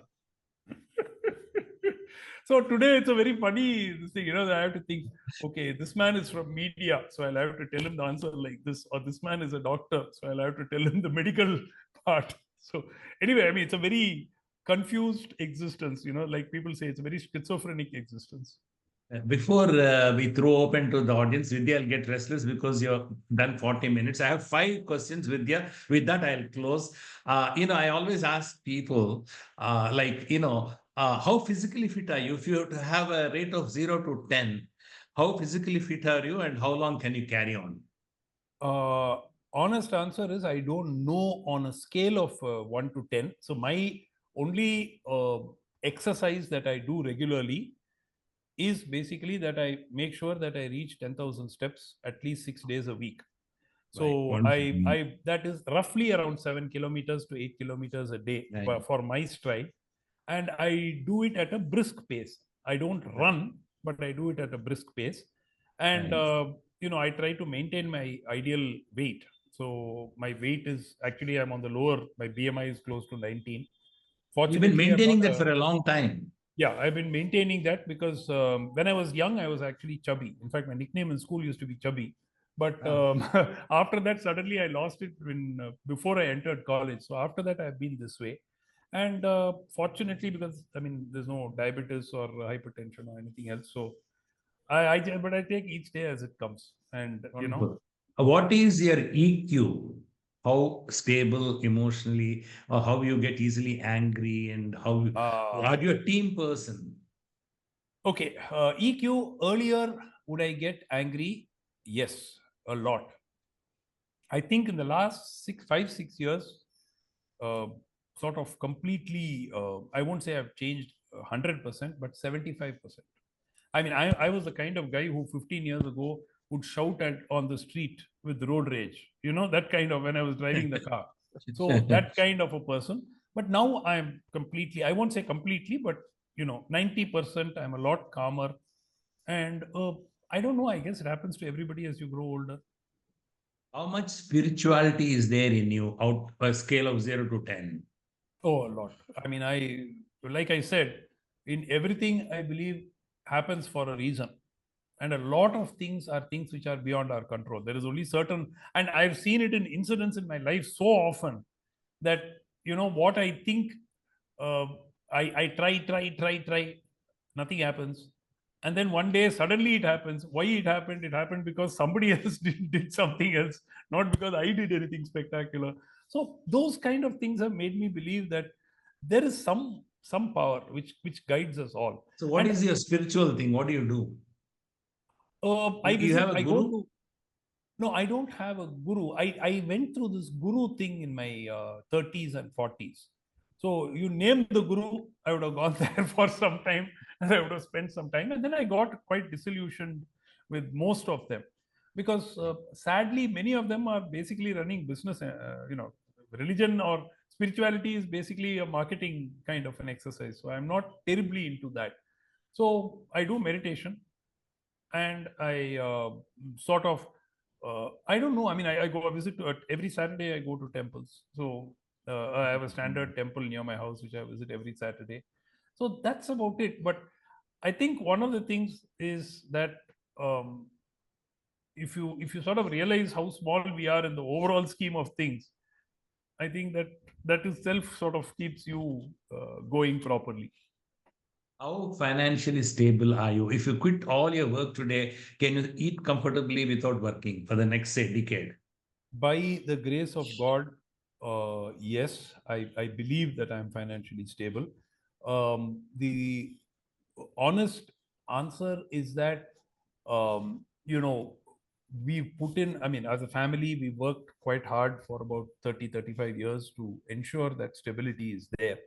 So today it's a very funny thing, I have to think, okay, this man is from media, so I'll have to tell him the answer like this, or this man is a doctor, so I'll have to tell him the medical part. So anyway, I mean, it's a very confused existence, like people say, it's a very schizophrenic existence. Before we throw open to the audience, Vidya will get restless because you've done 40 minutes. I have 5 questions, Vidya. With that, I'll close. I always ask people, how physically fit are you? If you have to have a rate of 0 to 10, how physically fit are you and how long can you carry on? Honest answer is I don't know on a scale of 1 to 10. So my only exercise that I do regularly is basically that I make sure that I reach 10,000 steps at least 6 days a week. Right. So Wonderful. I that is roughly around 7 kilometers to 8 kilometers a day Right. for my stride, and I do it at a brisk pace. I don't run, but I do it at a brisk pace, and Right. I try to maintain my ideal weight. So my weight is actually, I'm on the lower. My BMI is close to 19. You've been Fortunately, I'm not maintaining that a. for a long time. Yeah, I've been maintaining that because when I was young, I was actually chubby. In fact, my nickname in school used to be Chubby. But Ah. after that, suddenly I lost it before I entered college. So after that, I've been this way. And fortunately, because I mean, there's no diabetes or hypertension or anything else. So but I take each day as it comes. And, Wonderful. What is your EQ? How stable emotionally, or how you get easily angry, and how uh, are you a team person? okay, EQ, earlier, would I get angry? Yes, a lot. I think in the last 5, 6 years, uh, sort of completely, I won't say I've changed 100%, but 75%. I mean, I was the kind of guy who 15 years ago would shout at on the street with road rage, that kind of when I was driving the car. So that kind of a person. But now I'm completely, I won't say completely, but 90% I'm a lot calmer. And I don't know, I guess it happens to everybody as you grow older. How much spirituality is there in you out a scale of 0 to 10? Oh, a lot. I mean, like I said, in everything I believe happens for a reason. And a lot of things are things which are beyond our control. There is only certain, and I've seen it in incidents in my life so often that, what I think, uh, I try, nothing happens. And then one day suddenly it happens. Why it happened? It happened because somebody else did something else, not because I did anything spectacular. So those kind of things have made me believe that there is some power which guides us all. So, what And is your spiritual thing? What do you do? You have a I go guru? to. No, I don't have a guru. I went through this guru thing in my 30s and 40s. So you name the guru, I would have gone there for some time and I would have spent some time. And then I got quite disillusioned with most of them because sadly, many of them are basically running business. Religion or spirituality is basically a marketing kind of an exercise. So I'm not terribly into that. So I do meditation and I sort of I don't know. I mean, I go visit every Saturday. I go to temples. So I have a standard temple near my house, which I visit every Saturday. So that's about it. But I think one of the things is that um, if you sort of realize how small we are in the overall scheme of things, I think that itself sort of keeps you going properly. How financially stable are you? If you quit all your work today, can you eat comfortably without working for the next, say, decade? By the grace of God, yes, I believe that I'm financially stable. The honest answer is that, we put in, I mean, as a family, we worked quite hard for about 30-35 years to ensure that stability is there.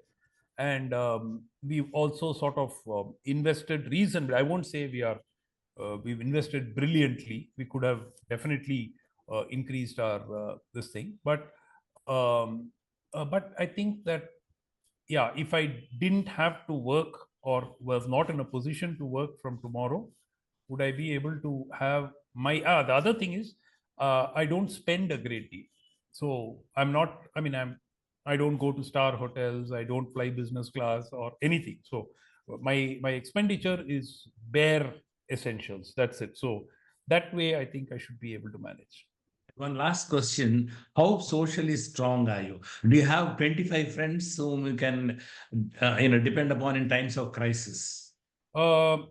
And we've also sort of invested reasonably. I won't say we've invested brilliantly. We could have definitely increased our this thing, but I think that, yeah, if I didn't have to work or was not in a position to work from tomorrow, would I be able to have my the other thing is, I don't spend a great deal. So I'm not, I mean, I don't go to star hotels, I don't fly business class or anything. So my expenditure is bare essentials, that's it. So that way I think I should be able to manage. One last question. How socially strong are you? Do you have 25 friends whom you can, depend upon in times of crisis? Um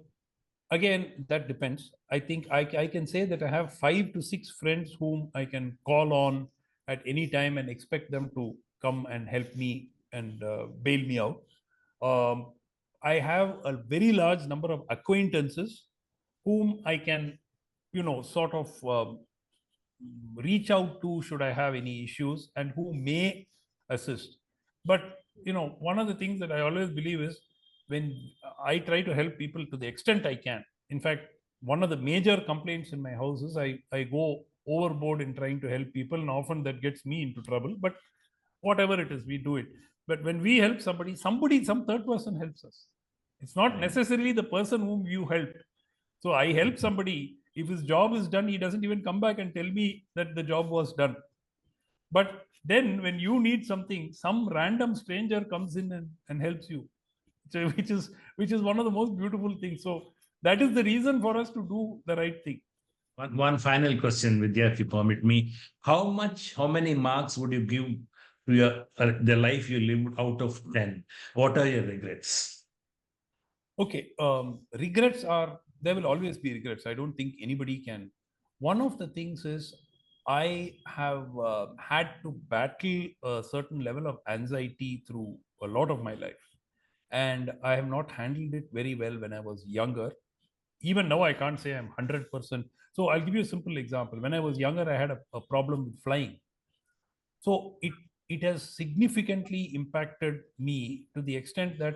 Again, that depends. I think I can say that I have 5 to 6 friends whom I can call on at any time and expect them to come and help me and bail me out. Um, I have a very large number of acquaintances whom I can, sort of reach out to should I have any issues, and who may assist. But one of the things that I always believe is, when I try to help people to the extent I can. In fact, one of the major complaints in my house is I go overboard in trying to help people, and often that gets me into trouble. But whatever it is, we do it. But when we help somebody, some third person helps us. It's not necessarily the person whom you helped. So I help somebody. If his job is done, he doesn't even come back and tell me that the job was done. But then when you need something, some random stranger comes in and helps you. So, which is one of the most beautiful things. So that is the reason for us to do the right thing. One final question, Vidya, if you permit me. How many marks would you give to the life you lived out of 10? What are your regrets? Okay, regrets are, there will always be regrets. I don't think anybody can. One of the things is, I have had to battle a certain level of anxiety through a lot of my life, and I have not handled it very well when I was younger. Even now, I can't say I'm 100%. So I'll give you a simple example. When I was younger, I had a problem with flying. So it has significantly impacted me to the extent that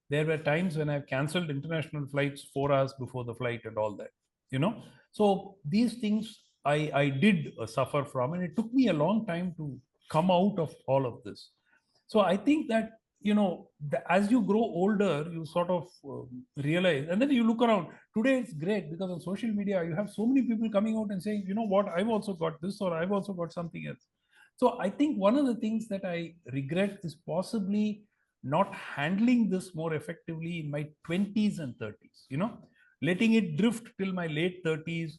there were times when I've cancelled international flights 4 hours before the flight and all that. So these things I did suffer from, and it took me a long time to come out of all of this. So I think that, as you grow older, you sort of realize, and then you look around. Today it's great because on social media you have so many people coming out and saying, you know what, I've also got this, or I've also got something else. So I think one of the things that I regret is possibly not handling this more effectively in my 20s and 30s, letting it drift till my late 30s,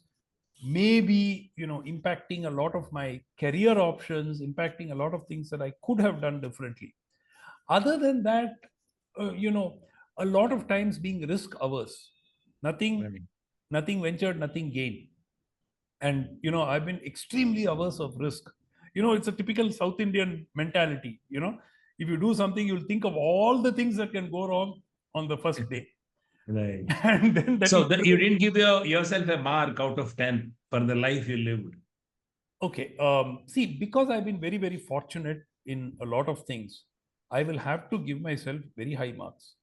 maybe, impacting a lot of my career options, impacting a lot of things that I could have done differently. Other than that, a lot of times being risk averse, nothing, Right. nothing ventured, nothing gained. And I've been extremely averse of risk. It's a typical South Indian mentality. If you do something, you'll think of all the things that can go wrong on the first day. Right. And then that So will you didn't give yourself a mark out of 10 for the life you lived. Okay. See, because I've been very, very fortunate in a lot of things, I will have to give myself very high marks.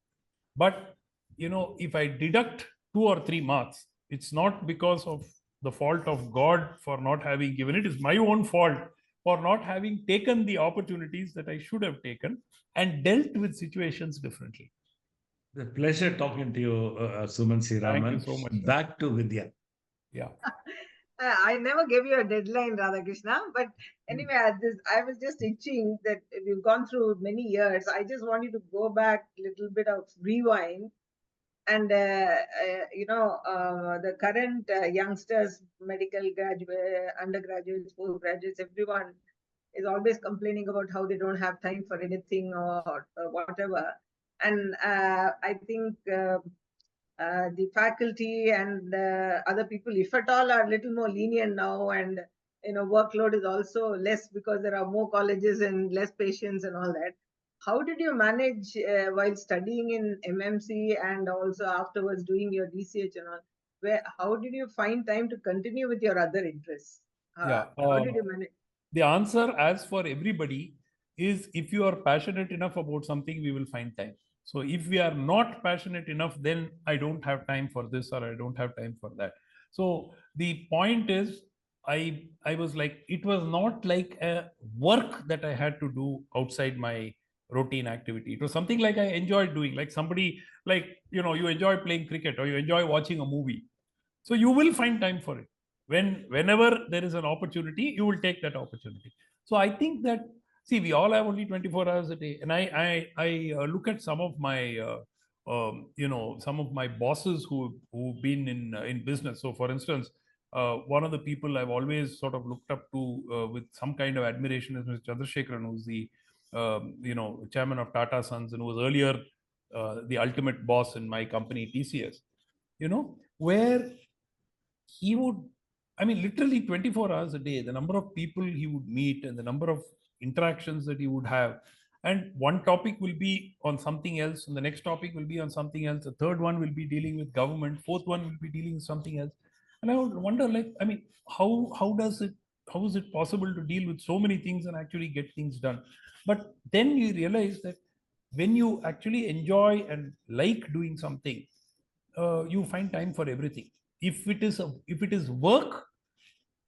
But, if I deduct 2 or 3 marks, it's not because of the fault of God for not having given it. It's my own fault for not having taken the opportunities that I should have taken and dealt with situations differently. The pleasure talking to you, Sumanth C Thank you Raman. so much. Back to Vidya. Yeah. I never gave you a deadline, Radhakrishna. But anyway, I was just itching that we've gone through many years. I just want you to go back a little bit of rewind. And, the current youngsters, medical graduate, undergraduates, postgraduates, everyone is always complaining about how they don't have time for anything or whatever. And I think the faculty and other people, if at all, are a little more lenient now, and workload is also less because there are more colleges and less patients and all that. How did you manage while studying in MMC and also afterwards doing your research and all? How did you find time to continue with your other interests? Yeah. How did you manage? The answer, as for everybody, is if you are passionate enough about something, we will find time. So if we are not passionate enough, then I don't have time for this or I don't have time for that. So the point is, I was like, it was not like a work that I had to do outside my routine activity. It was something like I enjoyed doing, like somebody, like, you enjoy playing cricket or you enjoy watching a movie. So you will find time for it. Whenever there is an opportunity, you will take that opportunity. So I think that, see, we all have only 24 hours a day, and I look at some of my some of my bosses who've been in business. So for instance, one of the people I've always sort of looked up to with some kind of admiration is Mr. Chandrasekharan, who's the chairman of Tata Sons and who was earlier the ultimate boss in my company TCS. Where he would, I mean, literally 24 hours a day, the number of people he would meet and the number of interactions that he would have. And one topic will be on something else, and the next topic will be on something else. The third one will be dealing with government. Fourth one will be dealing with something else. And I would wonder, like, I mean, how is it possible to deal with so many things and actually get things done? But then you realize that when you actually enjoy and like doing something, you find time for everything. If it is work,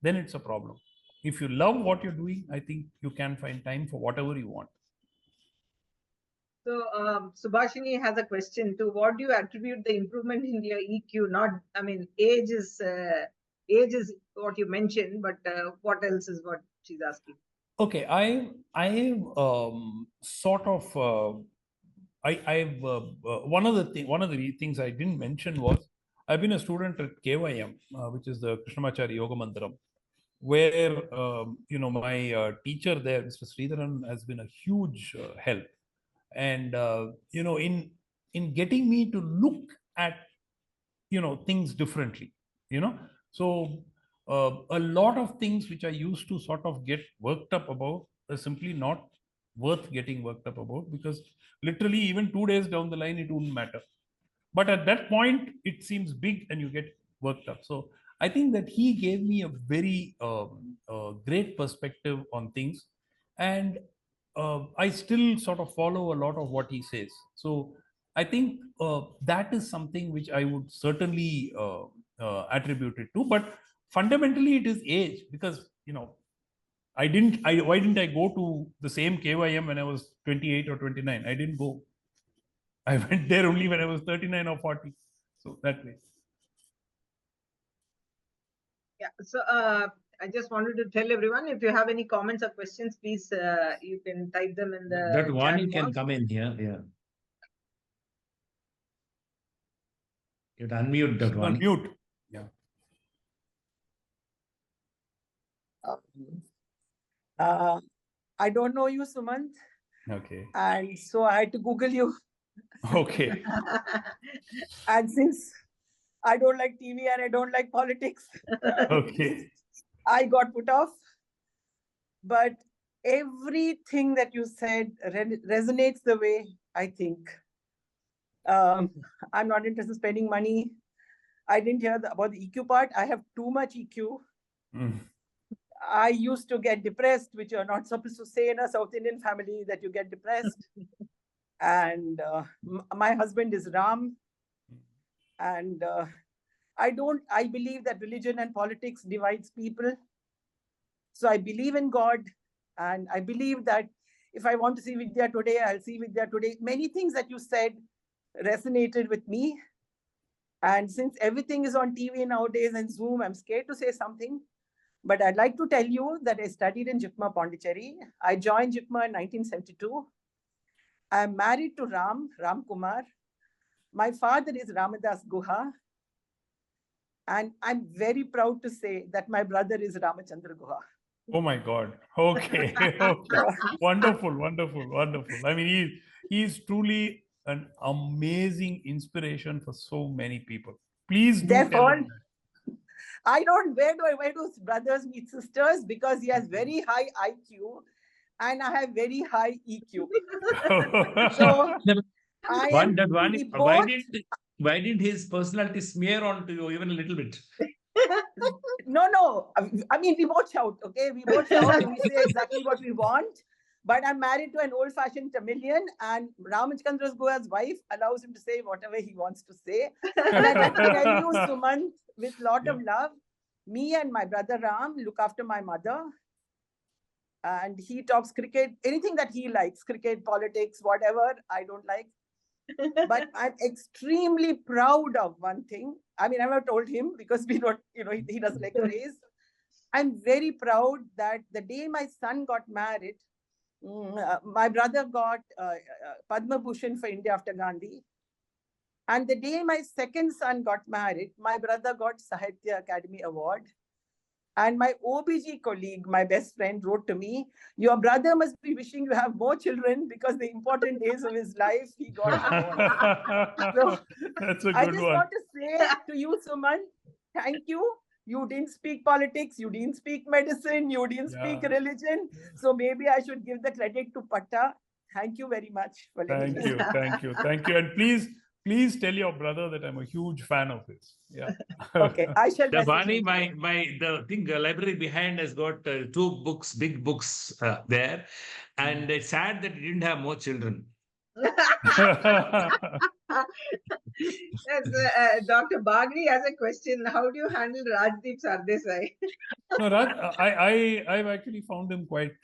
then it's a problem. If you love what you're doing, I think you can find time for whatever you want. So Subhashini has a question too. What do you attribute the improvement in your EQ? Not, I mean, age is what you mentioned, but what else is what she's asking? Okay, I sort of I've one of the things I didn't mention was I've been a student at KYM, which is the Krishnamacharya Yoga Mandiram, where my teacher there, Mr. Sridharan, has been a huge help, and in getting me to look at things differently. So a lot of things which I used to sort of get worked up about are simply not worth getting worked up about, because literally even 2 days down the line it wouldn't matter. But at that point it seems big and you get worked up. So I think that he gave me a very great perspective on things, and I still sort of follow a lot of what he says. So I think that is something which I would certainly attribute it to. But fundamentally it is age, because why didn't I go to the same KYM when I was 28 or 29? I didn't go. I went there only when I was 39 or 40. So that way. Yeah. So I just wanted to tell everyone, if you have any comments or questions, please you can type them in the That one chat you can box. come in here. Yeah. You can unmute that one. Unmute. Yeah. I don't know you, Sumanth. Okay. And so I had to Google you. Okay. And since I don't like TV and I don't like politics, Okay. I got put off. But everything that you said resonates the way I think. I'm not interested in spending money. I didn't hear about the EQ part. I have too much EQ. Mm. I used to get depressed, which you're not supposed to say in a South Indian family, that you get depressed. And my husband is Ram. And I believe that religion and politics divides people. So I believe in God. And I believe that if I want to see Vidya today, I'll see Vidya today. Many things that you said resonated with me. And since everything is on TV nowadays and Zoom, I'm scared to say something. But I'd like to tell you that I studied in JIPMA Pondicherry. I joined JIPMA in 1972. I'm married to Ram Kumar. My father is Ramadas Guha. And I'm very proud to say that my brother is Ramachandra Guha. Oh my God. Okay. Okay. Wonderful, wonderful, wonderful. I mean, he's truly an amazing inspiration for so many people. Please do tell Therefore, him I don't, where do brothers meet sisters? Because he has very high IQ and I have very high EQ. that. So I am, we both, Why didn't his personality smear onto you even a little bit? no. I mean, we both shout, okay? We both shout and we say exactly what we want. But I'm married to an old-fashioned Tamilian, and Ramachandra Guha's wife allows him to say whatever he wants to say. And I'd like to tell you, Sumant, with a lot of love, me and my brother Ram look after my mother. And he talks cricket, anything that he likes, cricket, politics, whatever, I don't like. But I'm extremely proud of one thing. I mean, I've not told him because we don't, he doesn't like praise. I'm very proud that the day my son got married, my brother got Padma Bhushan for India after Gandhi. And the day my second son got married, my brother got Sahitya Academy Award. And my OBG colleague, my best friend, wrote to me, your brother must be wishing you have more children because the important days of his life, he got an award. So that's a good I just one. want to say to you, Suman, thank you. You didn't speak politics, you didn't speak medicine, you didn't speak religion. So maybe I should give the credit to Patta. Thank you very much for letting me speak. Thank you. And please tell your brother that I'm a huge fan of his. Yeah. Okay, I shall. The Vani, the library behind has got two books, big books there, and it's sad that he didn't have more children. Yes, Dr. Bagri has a question. How do you handle Rajdeep Sardesai? No, Raj, I've actually found him quite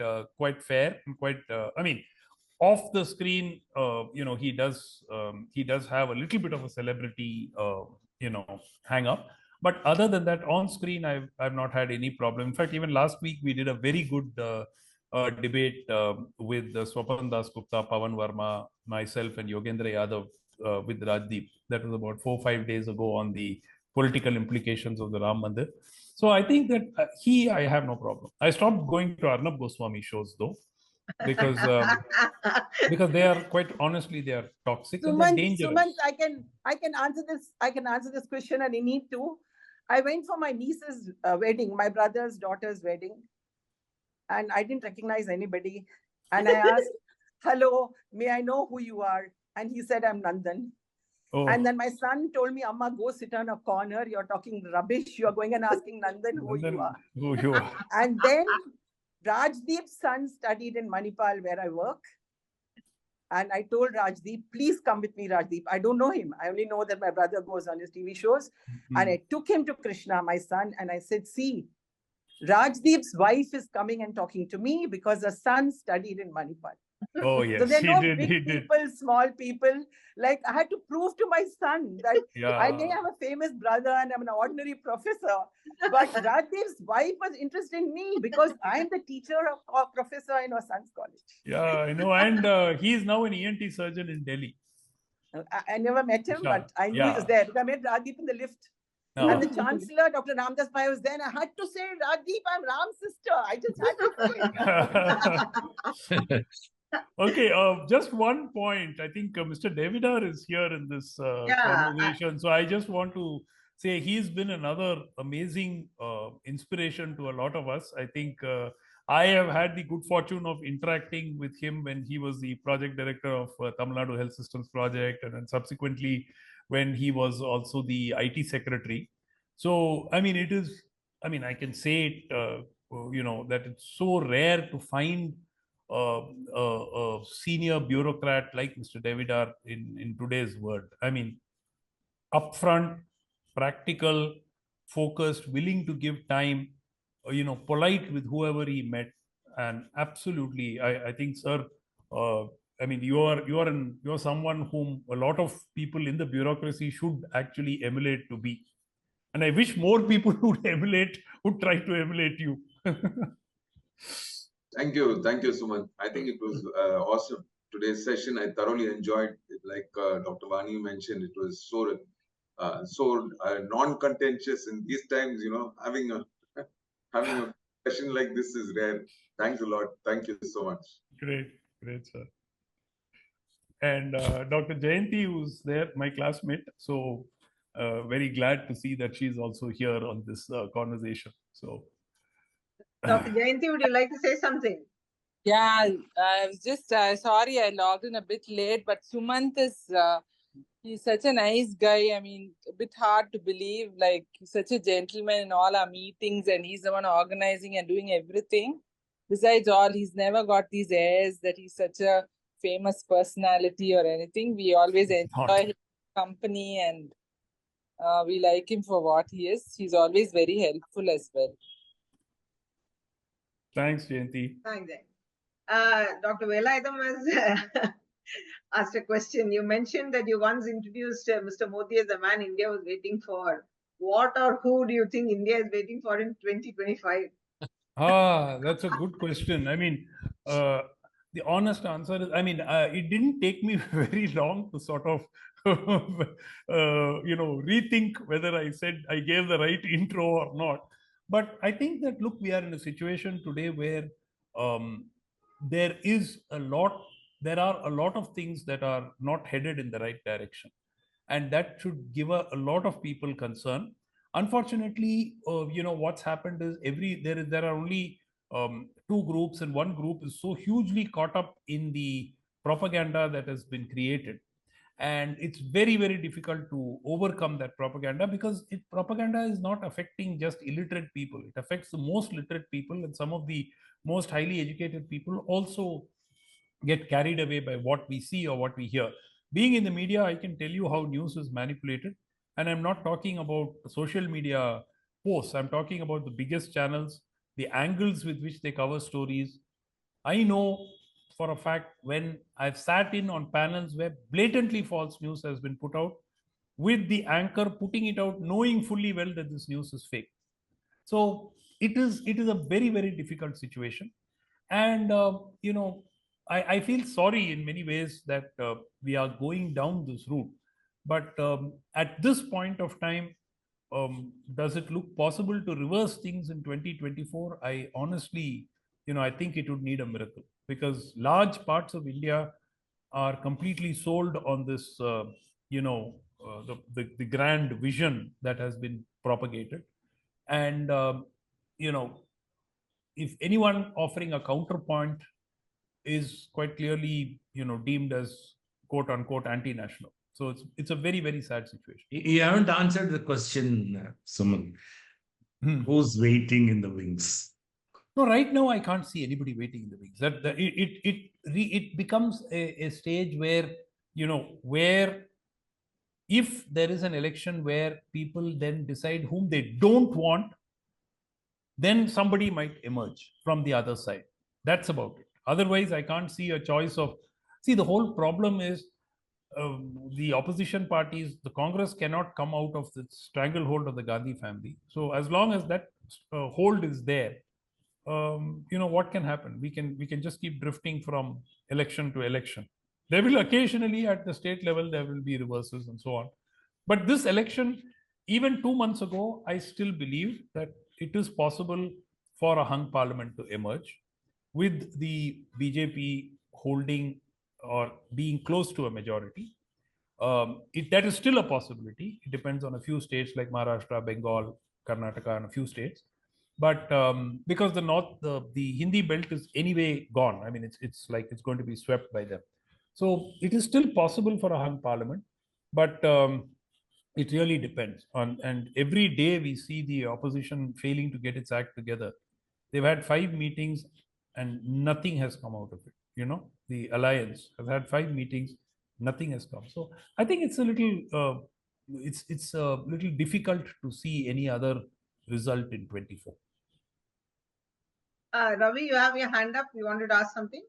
fair and quite. I mean, off the screen, he does have a little bit of a celebrity, hang up. But other than that, on screen, I've not had any problem. In fact, even last week we did a very good debate with Swapan Das Gupta, Pawan Verma, myself, and Yogendra Yadav with Rajdeep. That was about 4 or 5 days ago on the political implications of the Ram Mandir. So I think that I have no problem. I stopped going to Arnab Goswami shows though, because they are, quite honestly, they are toxic and they're dangerous. Sumant, I can answer this. I can answer this question, and I need to. I went for my niece's wedding, my brother's daughter's wedding, and I didn't recognize anybody. And I asked, "Hello, may I know who you are?" And he said, "I'm Nandan." Oh. And then my son told me, "Amma, go sit on a corner. You're talking rubbish. You're going and asking Nandan who you are." Who you are. And then Rajdeep's son studied in Manipal, where I work. And I told Rajdeep, please come with me, Rajdeep. I don't know him. I only know that my brother goes on his TV shows. And I took him to Krishna, my son, and I said, see, Rajdeep's wife is coming and talking to me because her son studied in Manipal. Oh, yes. So there are no big people, small people. Like, I had to prove to my son that I may have a famous brother and I'm an ordinary professor, but Rajdeep's wife was interested in me because I'm the teacher or professor in her son's college. Yeah, I know. And he is now an ENT surgeon in Delhi. I never met him, but I knew he was there. I met Rajdeep in the lift. And the Chancellor, Dr. Ramdas Pai, was there. And I had to say, Rajdeep, I'm Ram's sister. I just had to say it. Okay, just one point. I think Mr. Devidar is here in this conversation. So I just want to say he's been another amazing inspiration to a lot of us. I think I have had the good fortune of interacting with him when he was the project director of Tamil Nadu Health Systems Project, and then subsequently when he was also the IT secretary. So, I mean, I can say it, that it's so rare to find a senior bureaucrat like Mr. Devidar in today's world. I mean, upfront, practical, focused, willing to give time, polite with whoever he met. And absolutely, I think, sir, I mean, you're someone whom a lot of people in the bureaucracy should actually emulate to be. And I wish more people would try to emulate you. Thank you, Suman. I think it was awesome. Today's session, I thoroughly enjoyed it. Like Dr. Vani mentioned, it was so non-contentious in these times. Having a having a session like this is rare. Thanks a lot. Thank you so much. Great, sir. And Dr. Jayanti, who's there, my classmate. So very glad to see that she's also here on this conversation. So, Dr. Jayanti, would you like to say something? Yeah, I was just sorry I logged in a bit late, but Sumanth is he's such a nice guy. I mean, a bit hard to believe. Like, he's such a gentleman in all our meetings, and he's the one organizing and doing everything. Besides all, he's never got these airs that he's such a famous personality or anything. We always enjoy his company, and we like him for what he is. He's always very helpful as well. Thanks, Jayanti. Thanks. Dr. Velayutham has asked a question. You mentioned that you once introduced Mr. Modi as the man India was waiting for. What or who do you think India is waiting for in 2025? That's a good question. I mean, the honest answer is, I mean, it didn't take me very long to sort of, rethink whether I gave the right intro or not. But I think that, look, we are in a situation today where there are a lot of things that are not headed in the right direction. And that should give a lot of people concern. Unfortunately, what's happened is there are only two groups, and one group is so hugely caught up in the propaganda that has been created. And it's very, very difficult to overcome that propaganda, because propaganda is not affecting just illiterate people. It affects the most literate people, and some of the most highly educated people also get carried away by what we see or what we hear. Being in the media, I can tell you how news is manipulated. And I'm not talking about social media posts. I'm talking about the biggest channels, the angles with which they cover stories. I know for a fact, when I've sat in on panels where blatantly false news has been put out, with the anchor putting it out, knowing fully well that this news is fake. So it is a very, very difficult situation. And, I feel sorry in many ways that we are going down this route. But at this point of time, does it look possible to reverse things in 2024? I honestly, I think it would need a miracle, because large parts of India are completely sold on this, the grand vision that has been propagated. And, if anyone offering a counterpoint is quite clearly, deemed as quote unquote anti-national. So it's a very, very sad situation. You haven't answered the question, Suman. Who's waiting in the wings? No, right now I can't see anybody waiting in the wings. It becomes a stage where, where if there is an election where people then decide whom they don't want, then somebody might emerge from the other side. That's about it. Otherwise, I can't see a choice of. See, the whole problem is the opposition parties, the Congress cannot come out of the stranglehold of the Gandhi family. So as long as that hold is there, what can happen? We can just keep drifting from election to election. There will occasionally, at the state level, there will be reverses and so on. But this election, even 2 months ago, I still believed that it is possible for a hung parliament to emerge, with the BJP holding or being close to a majority. That is still a possibility. It depends on a few states like Maharashtra, Bengal, Karnataka, and a few states. But because the Hindi belt is anyway gone. I mean, it's like it's going to be swept by them. So it is still possible for a hung parliament, but it really depends on. And every day we see the opposition failing to get its act together. They've had 5 meetings and nothing has come out of it. The alliance have had 5 meetings, nothing has come. So I think it's a little it's a little difficult to see any other result in 24. Ravi, you have your hand up. You wanted to ask something?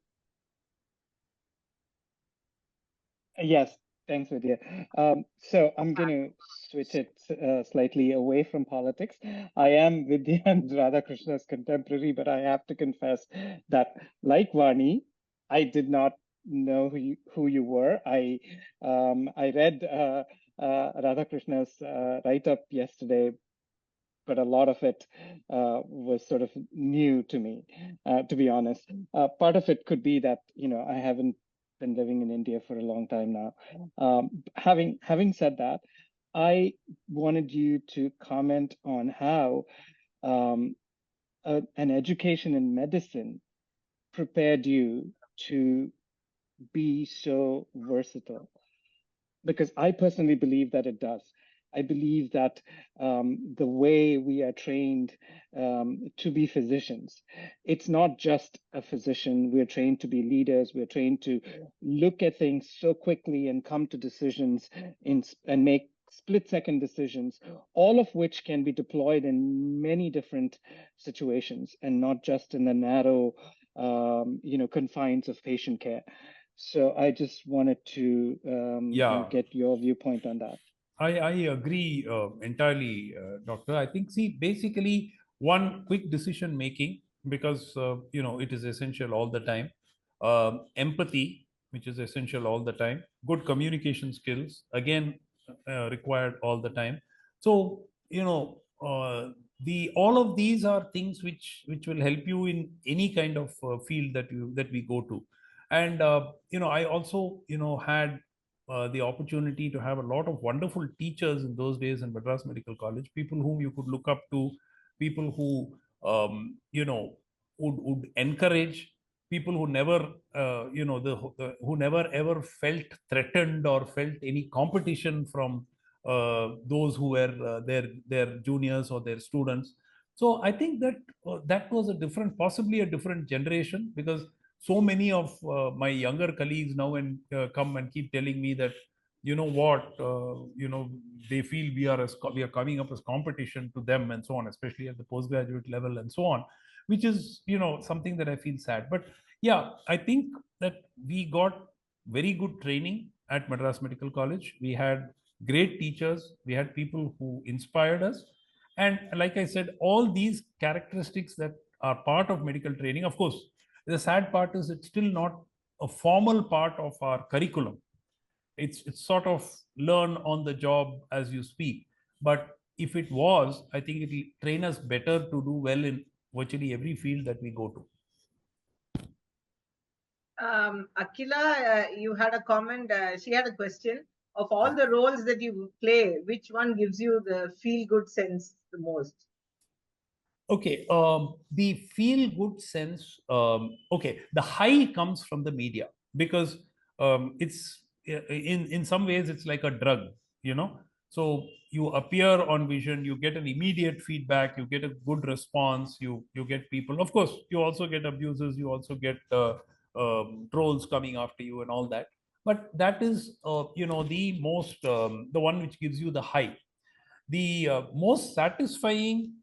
Yes, thanks, Vidya. So I'm going to switch it slightly away from politics. I am Vidya and Radhakrishna's contemporary, but I have to confess that, like Vani, I did not know who you were. I read Radhakrishna's write-up yesterday, but a lot of it was sort of new to me, to be honest. Part of it could be that I haven't been living in India for a long time now. Having said that, I wanted you to comment on how an education in medicine prepared you to be so versatile, because I personally believe that it does. I believe that the way we are trained to be physicians, it's not just a physician. We're trained to be leaders. We're trained to look at things so quickly and come to decisions and make split-second decisions, all of which can be deployed in many different situations and not just in the narrow, confines of patient care. So I just wanted to Yeah, get your viewpoint on that. I agree entirely, Doctor. I think, see, basically, one, quick decision making, because it is essential all the time. Empathy, which is essential all the time. Good communication skills, again, required all the time. So the all of these are things which will help you in any kind of field that we go to. And I also had the opportunity to have a lot of wonderful teachers in those days in Madras Medical College, people whom you could look up to, people who would encourage, people who never who never ever felt threatened or felt any competition from those who were their juniors or their students. So I think that that was a different, possibly a different generation, because so many of my younger colleagues now and come and keep telling me that they feel we are coming up as competition to them and so on, especially at the postgraduate level and so on, which is something that I feel sad. But yeah, I think that we got very good training at Madras Medical College. We had great teachers, we had people who inspired us, and like I said, all these characteristics that are part of medical training. Of course, the sad part is it's still not a formal part of our curriculum. It's sort of learn on the job as you speak. But if it was, I think it will train us better to do well in virtually every field that we go to. Akila, you had a comment. She had a question. Of all the roles that you play, which one gives you the feel-good sense the most? Okay, the feel good sense. Okay, the high comes from the media, because it's in some ways it's like a drug, you know. So you appear on Vision, you get an immediate feedback, you get a good response, you get people. Of course, you also get abusers, you also get trolls coming after you and all that. But that is the most the one which gives you the high. The most satisfying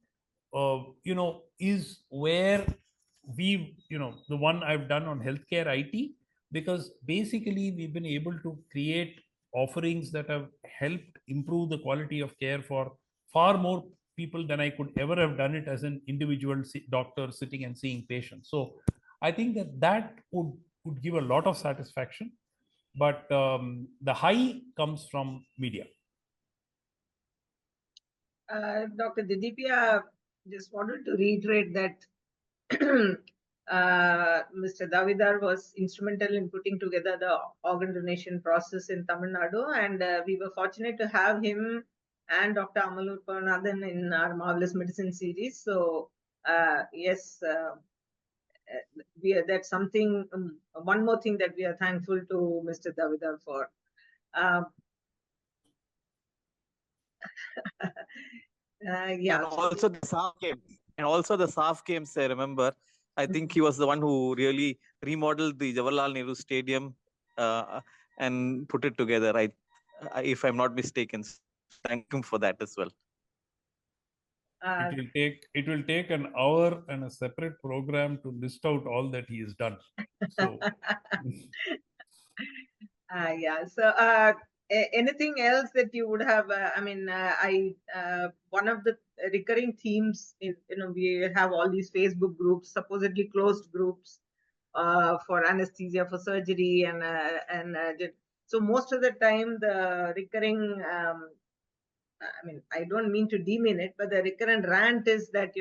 is where the one I've done on healthcare IT, because basically we've been able to create offerings that have helped improve the quality of care for far more people than I could ever have done it as an individual doctor sitting and seeing patients. So I think that would give a lot of satisfaction. But the high comes from media. Dr. Didipia, just wanted to reiterate that Mr. Davidar was instrumental in putting together the organ donation process in Tamil Nadu, and we were fortunate to have him and Dr. Amalur Paranathan in our Marvelous Medicine series. So, yes, that's something, one more thing that we are thankful to Mr. Davidar for. Yeah. And also the SAF games. And also the SAF games, I remember. I think he was the one who really remodeled the Jawaharlal Nehru Stadium and put it together, if I'm not mistaken. Thank him for that as well. It will take an hour and a separate program to list out all that he has done. So Yeah. So, anything else that you would have? One of the recurring themes is, we have all these Facebook groups, supposedly closed groups, for anesthesia, for surgery, so most of the time the recurring, I don't mean to demean it, but the recurrent rant is that,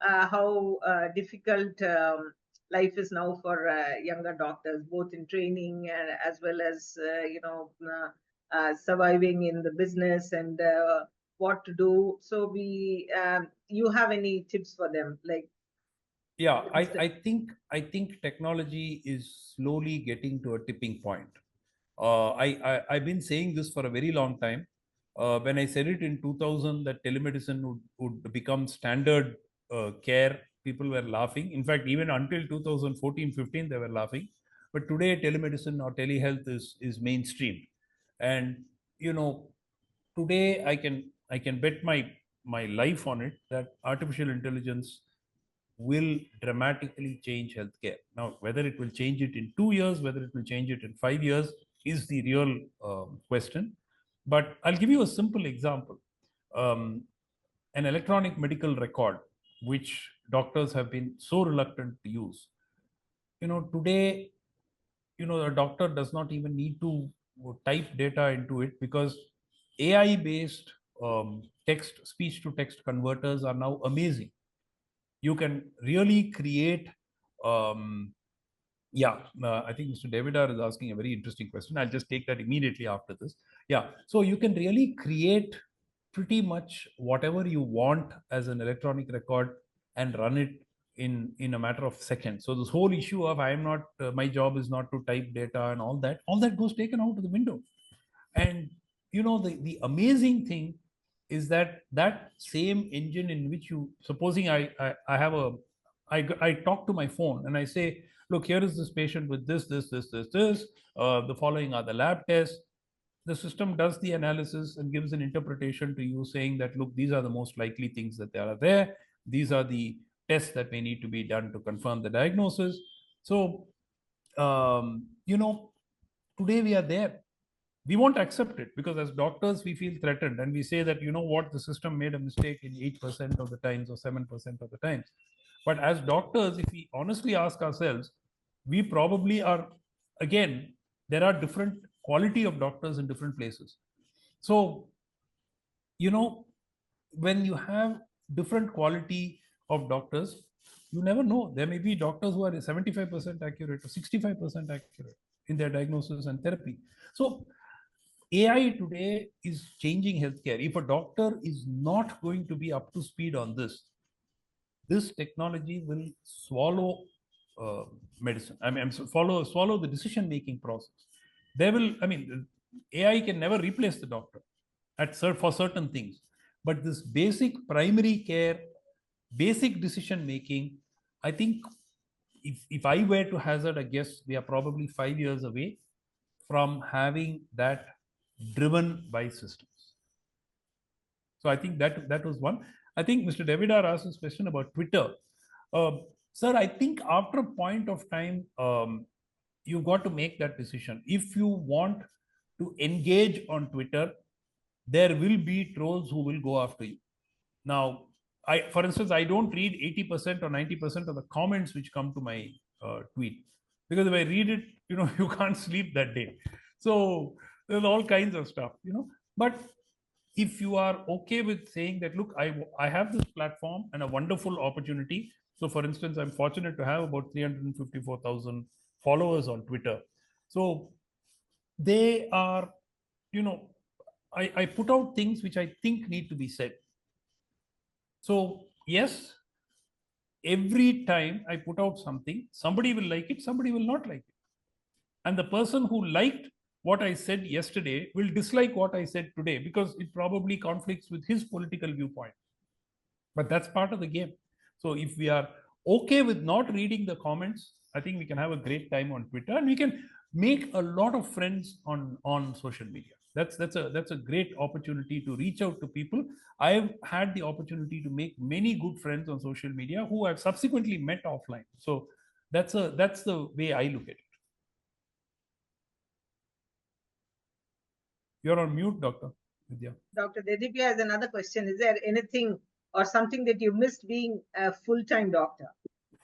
how difficult life is now for younger doctors, both in training and as well as, surviving in the business and what to do. So you have any tips for them? Like, Yeah, I think technology is slowly getting to a tipping point. I've been saying this for a very long time. When I said it in 2000 that telemedicine would become standard care, people were laughing. In fact, even until 2014-15, they were laughing. But today, telemedicine or telehealth is mainstream, and you know, today I can bet my life on it that artificial intelligence will dramatically change healthcare. Now, whether it will change it in 2 years, whether it will change it in 5 years, is the real question. But I'll give you a simple example. Um, an electronic medical record, which doctors have been so reluctant to use. Today, a doctor does not even need to type data into it, because AI based speech to text converters are now amazing. You can really create yeah, I think Mr. Davidar is asking a very interesting question. I'll just take that immediately after this. Yeah, so you can really create pretty much whatever you want as an electronic record and run it in a matter of seconds. So this whole issue of I am not my job is not to type data and all that goes taken out of the window. And the amazing thing is that same engine in which you, supposing I have I talk to my phone and I say, look, here is this patient with this, the following are the lab tests. The system does the analysis and gives an interpretation to you, saying that, look, these are the most likely things that are there, these are the tests that may need to be done to confirm the diagnosis. So today we are there. We won't accept it, because as doctors we feel threatened, and we say that, what, the system made a mistake in 8% of the times or 7% of the times. But as doctors, if we honestly ask ourselves, we probably are, again, there are different quality of doctors in different places. So when you have different quality of doctors, you never know. There may be doctors who are 75% accurate or 65% accurate in their diagnosis and therapy. So AI today is changing healthcare. If a doctor is not going to be up to speed on this technology will swallow medicine. Swallow the decision-making process. AI can never replace the doctor for certain things, but this basic primary care, basic decision-making, I think, if I were to hazard a guess, we are probably 5 years away from having that driven by systems. So I think that was one. I think Mr. Davidar asked this question about Twitter. Sir, I think after a point of time, you've got to make that decision. If you want to engage on Twitter, there will be trolls who will go after you. Now, for instance, I don't read 80% or 90% of the comments which come to my tweet, because if I read it, you can't sleep that day. So there's all kinds of stuff, But if you are okay with saying that, look, I have this platform and a wonderful opportunity. So, for instance, I'm fortunate to have about 354,000 followers on Twitter. So they are, I put out things which I think need to be said. So yes, every time I put out something, somebody will like it, somebody will not like it. And the person who liked what I said yesterday will dislike what I said today, because it probably conflicts with his political viewpoint. But that's part of the game. So if we are okay with not reading the comments, I think we can have a great time on Twitter, and we can make a lot of friends on social media. That's a great opportunity to reach out to people. I've had the opportunity to make many good friends on social media who I've subsequently met offline. So that's the way I look at it. You're on mute, Dr. Vidya. Dr. Dedipia has another question. Is there anything or something that you missed being a full-time doctor?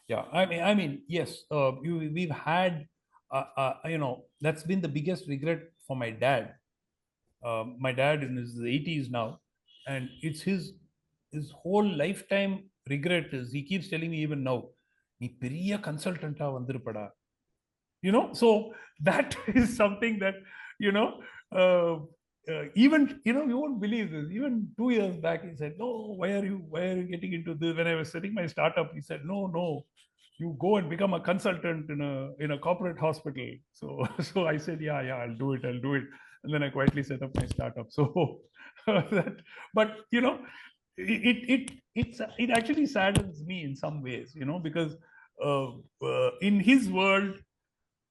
Yeah, I mean, yes. We've had, that's been the biggest regret for my dad. My dad in his 80s now, and it's his whole lifetime regret is he keeps telling me even now, "Nee periya consultant vandirupada." So that is something that you know. Even you won't believe this. Even 2 years back, he said, "No, why are you getting into this?" When I was setting my startup, he said, "No, you go and become a consultant in a corporate hospital." So so I said, "Yeah, I'll do it, and then I quietly set up my startup. So that, but it actually saddens me in some ways, because in his world,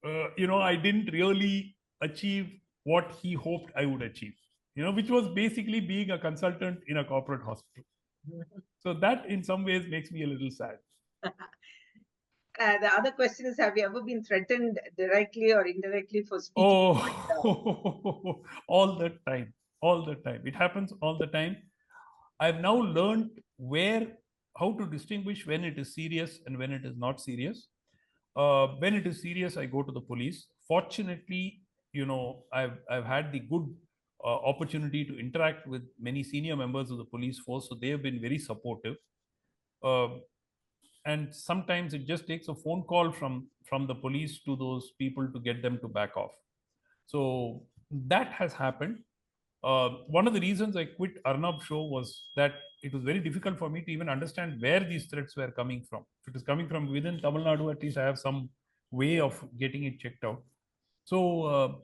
I didn't really achieve what he hoped I would achieve, which was basically being a consultant in a corporate hospital. So that in some ways makes me a little sad. The other question is, have you ever been threatened directly or indirectly for speaking? Oh, all the time. It happens all the time. I've now learned how to distinguish when it is serious and when it is not serious. When it is serious, I go to the police. Fortunately, I've had the good opportunity to interact with many senior members of the police force, so they have been very supportive. And sometimes it just takes a phone call from the police to those people to get them to back off. So that has happened. One of the reasons I quit Arnab show was that it was very difficult for me to even understand where these threats were coming from. If it is coming from within Tamil Nadu, at least I have some way of getting it checked out. So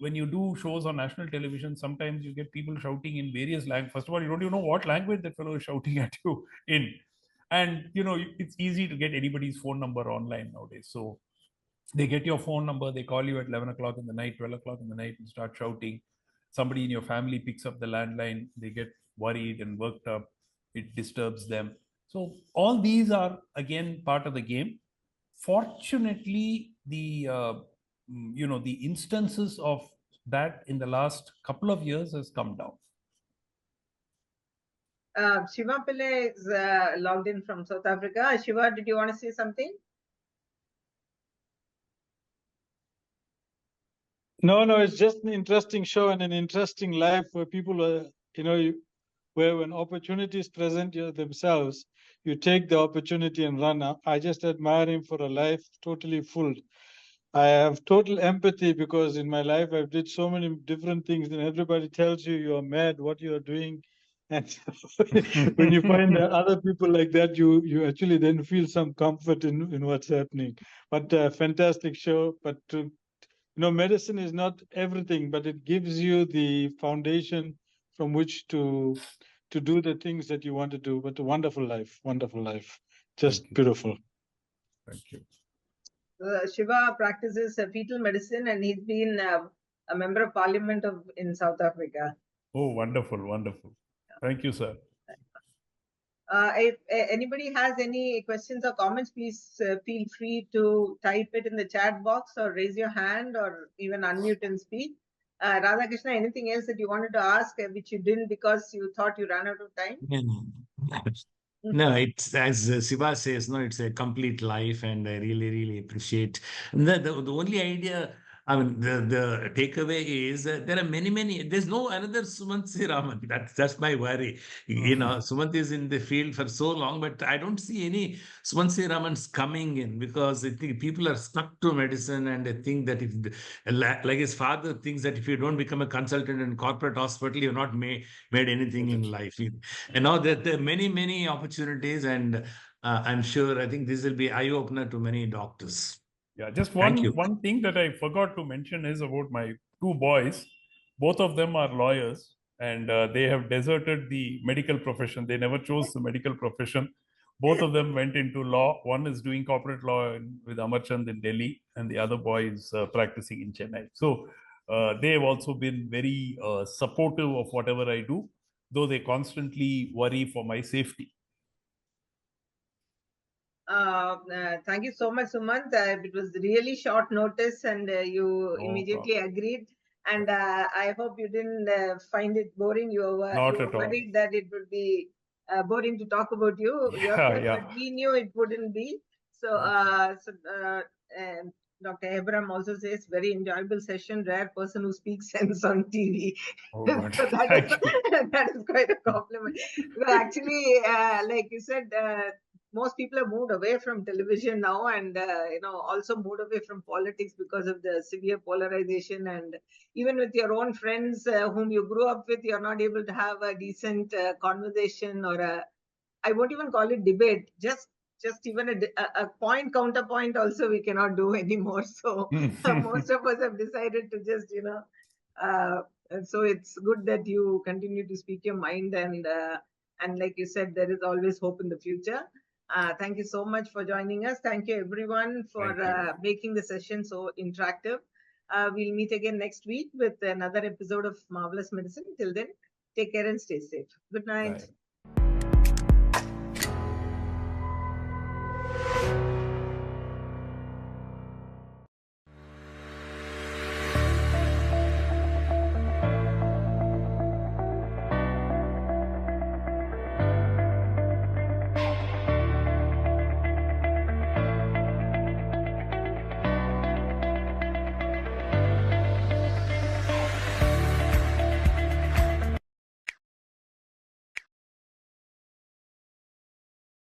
when you do shows on national television, sometimes you get people shouting in various languages. First of all, you don't even know what language that fellow is shouting at you in. And, it's easy to get anybody's phone number online nowadays. So they get your phone number, they call you at 11 o'clock in the night, 12 o'clock in the night, and start shouting. Somebody in your family picks up the landline, they get worried and worked up, it disturbs them. So all these are again part of the game. Fortunately, the instances of that in the last couple of years has come down. Shiva Pillai is logged in from South Africa. Shiva, did you want to say something? No, it's just an interesting show and an interesting life where people are, where when opportunities present themselves, you take the opportunity and run. I just admire him for a life totally full. I have total empathy because in my life I've did so many different things and everybody tells you you're mad what you're doing. And when you find other people like that, you actually then feel some comfort in what's happening. But fantastic show. But medicine is not everything, but it gives you the foundation from which to do the things that you want to do. But a wonderful life, just beautiful. Thank you. Shiva practices fetal medicine, and he's been a member of parliament in South Africa. Oh, wonderful. Thank you, sir. If anybody has any questions or comments, please feel free to type it in the chat box or raise your hand or even unmute and speak. Radhakrishna, anything else that you wanted to ask which you didn't because you thought you ran out of time? No, it's as Siva says, no, it's a complete life, and I really, really appreciate. And the only idea, I mean, the takeaway is there are many. There's no another Sumanth C Raman. That's my worry. Sumanth is in the field for so long, but I don't see any Sumanth C Ramans coming in because I think people are stuck to medicine, and I think that if, like his father thinks that if you don't become a consultant in corporate hospital, you're not made anything in life. And now that there are many opportunities, and I'm sure I think this will be eye opener to many doctors. Yeah, just one thing that I forgot to mention is about my two boys. Both of them are lawyers, and they have deserted the medical profession. They never chose the medical profession. Both of them went into law. One is doing corporate law with Amarchand in Delhi, and the other boy is practicing in Chennai. So they have also been very supportive of whatever I do, though they constantly worry for my safety. Thank you so much, Sumanth. It was really short notice, and you immediately agreed. And I hope you didn't find it boring. You were Not at all. worried that it would be boring to talk about you yourself, Yeah. but we knew it wouldn't be. So, and Dr. Abraham also says, very enjoyable session, rare person who speaks sense on TV. Oh, God. So that is quite a compliment. Well, actually, like you said, most people have moved away from television now, and also moved away from politics because of the severe polarization. And even with your own friends whom you grew up with, you're not able to have a decent conversation, or I won't even call it debate, just even a point counterpoint also we cannot do anymore. So most of us have decided to just and so it's good that you continue to speak your mind, and like you said, there is always hope in the future. Thank you so much for joining us. Thank you everyone for making the session so interactive. We'll meet again next week with another episode of Marvelous Medicine. Till then, take care and stay safe. Good night. Bye.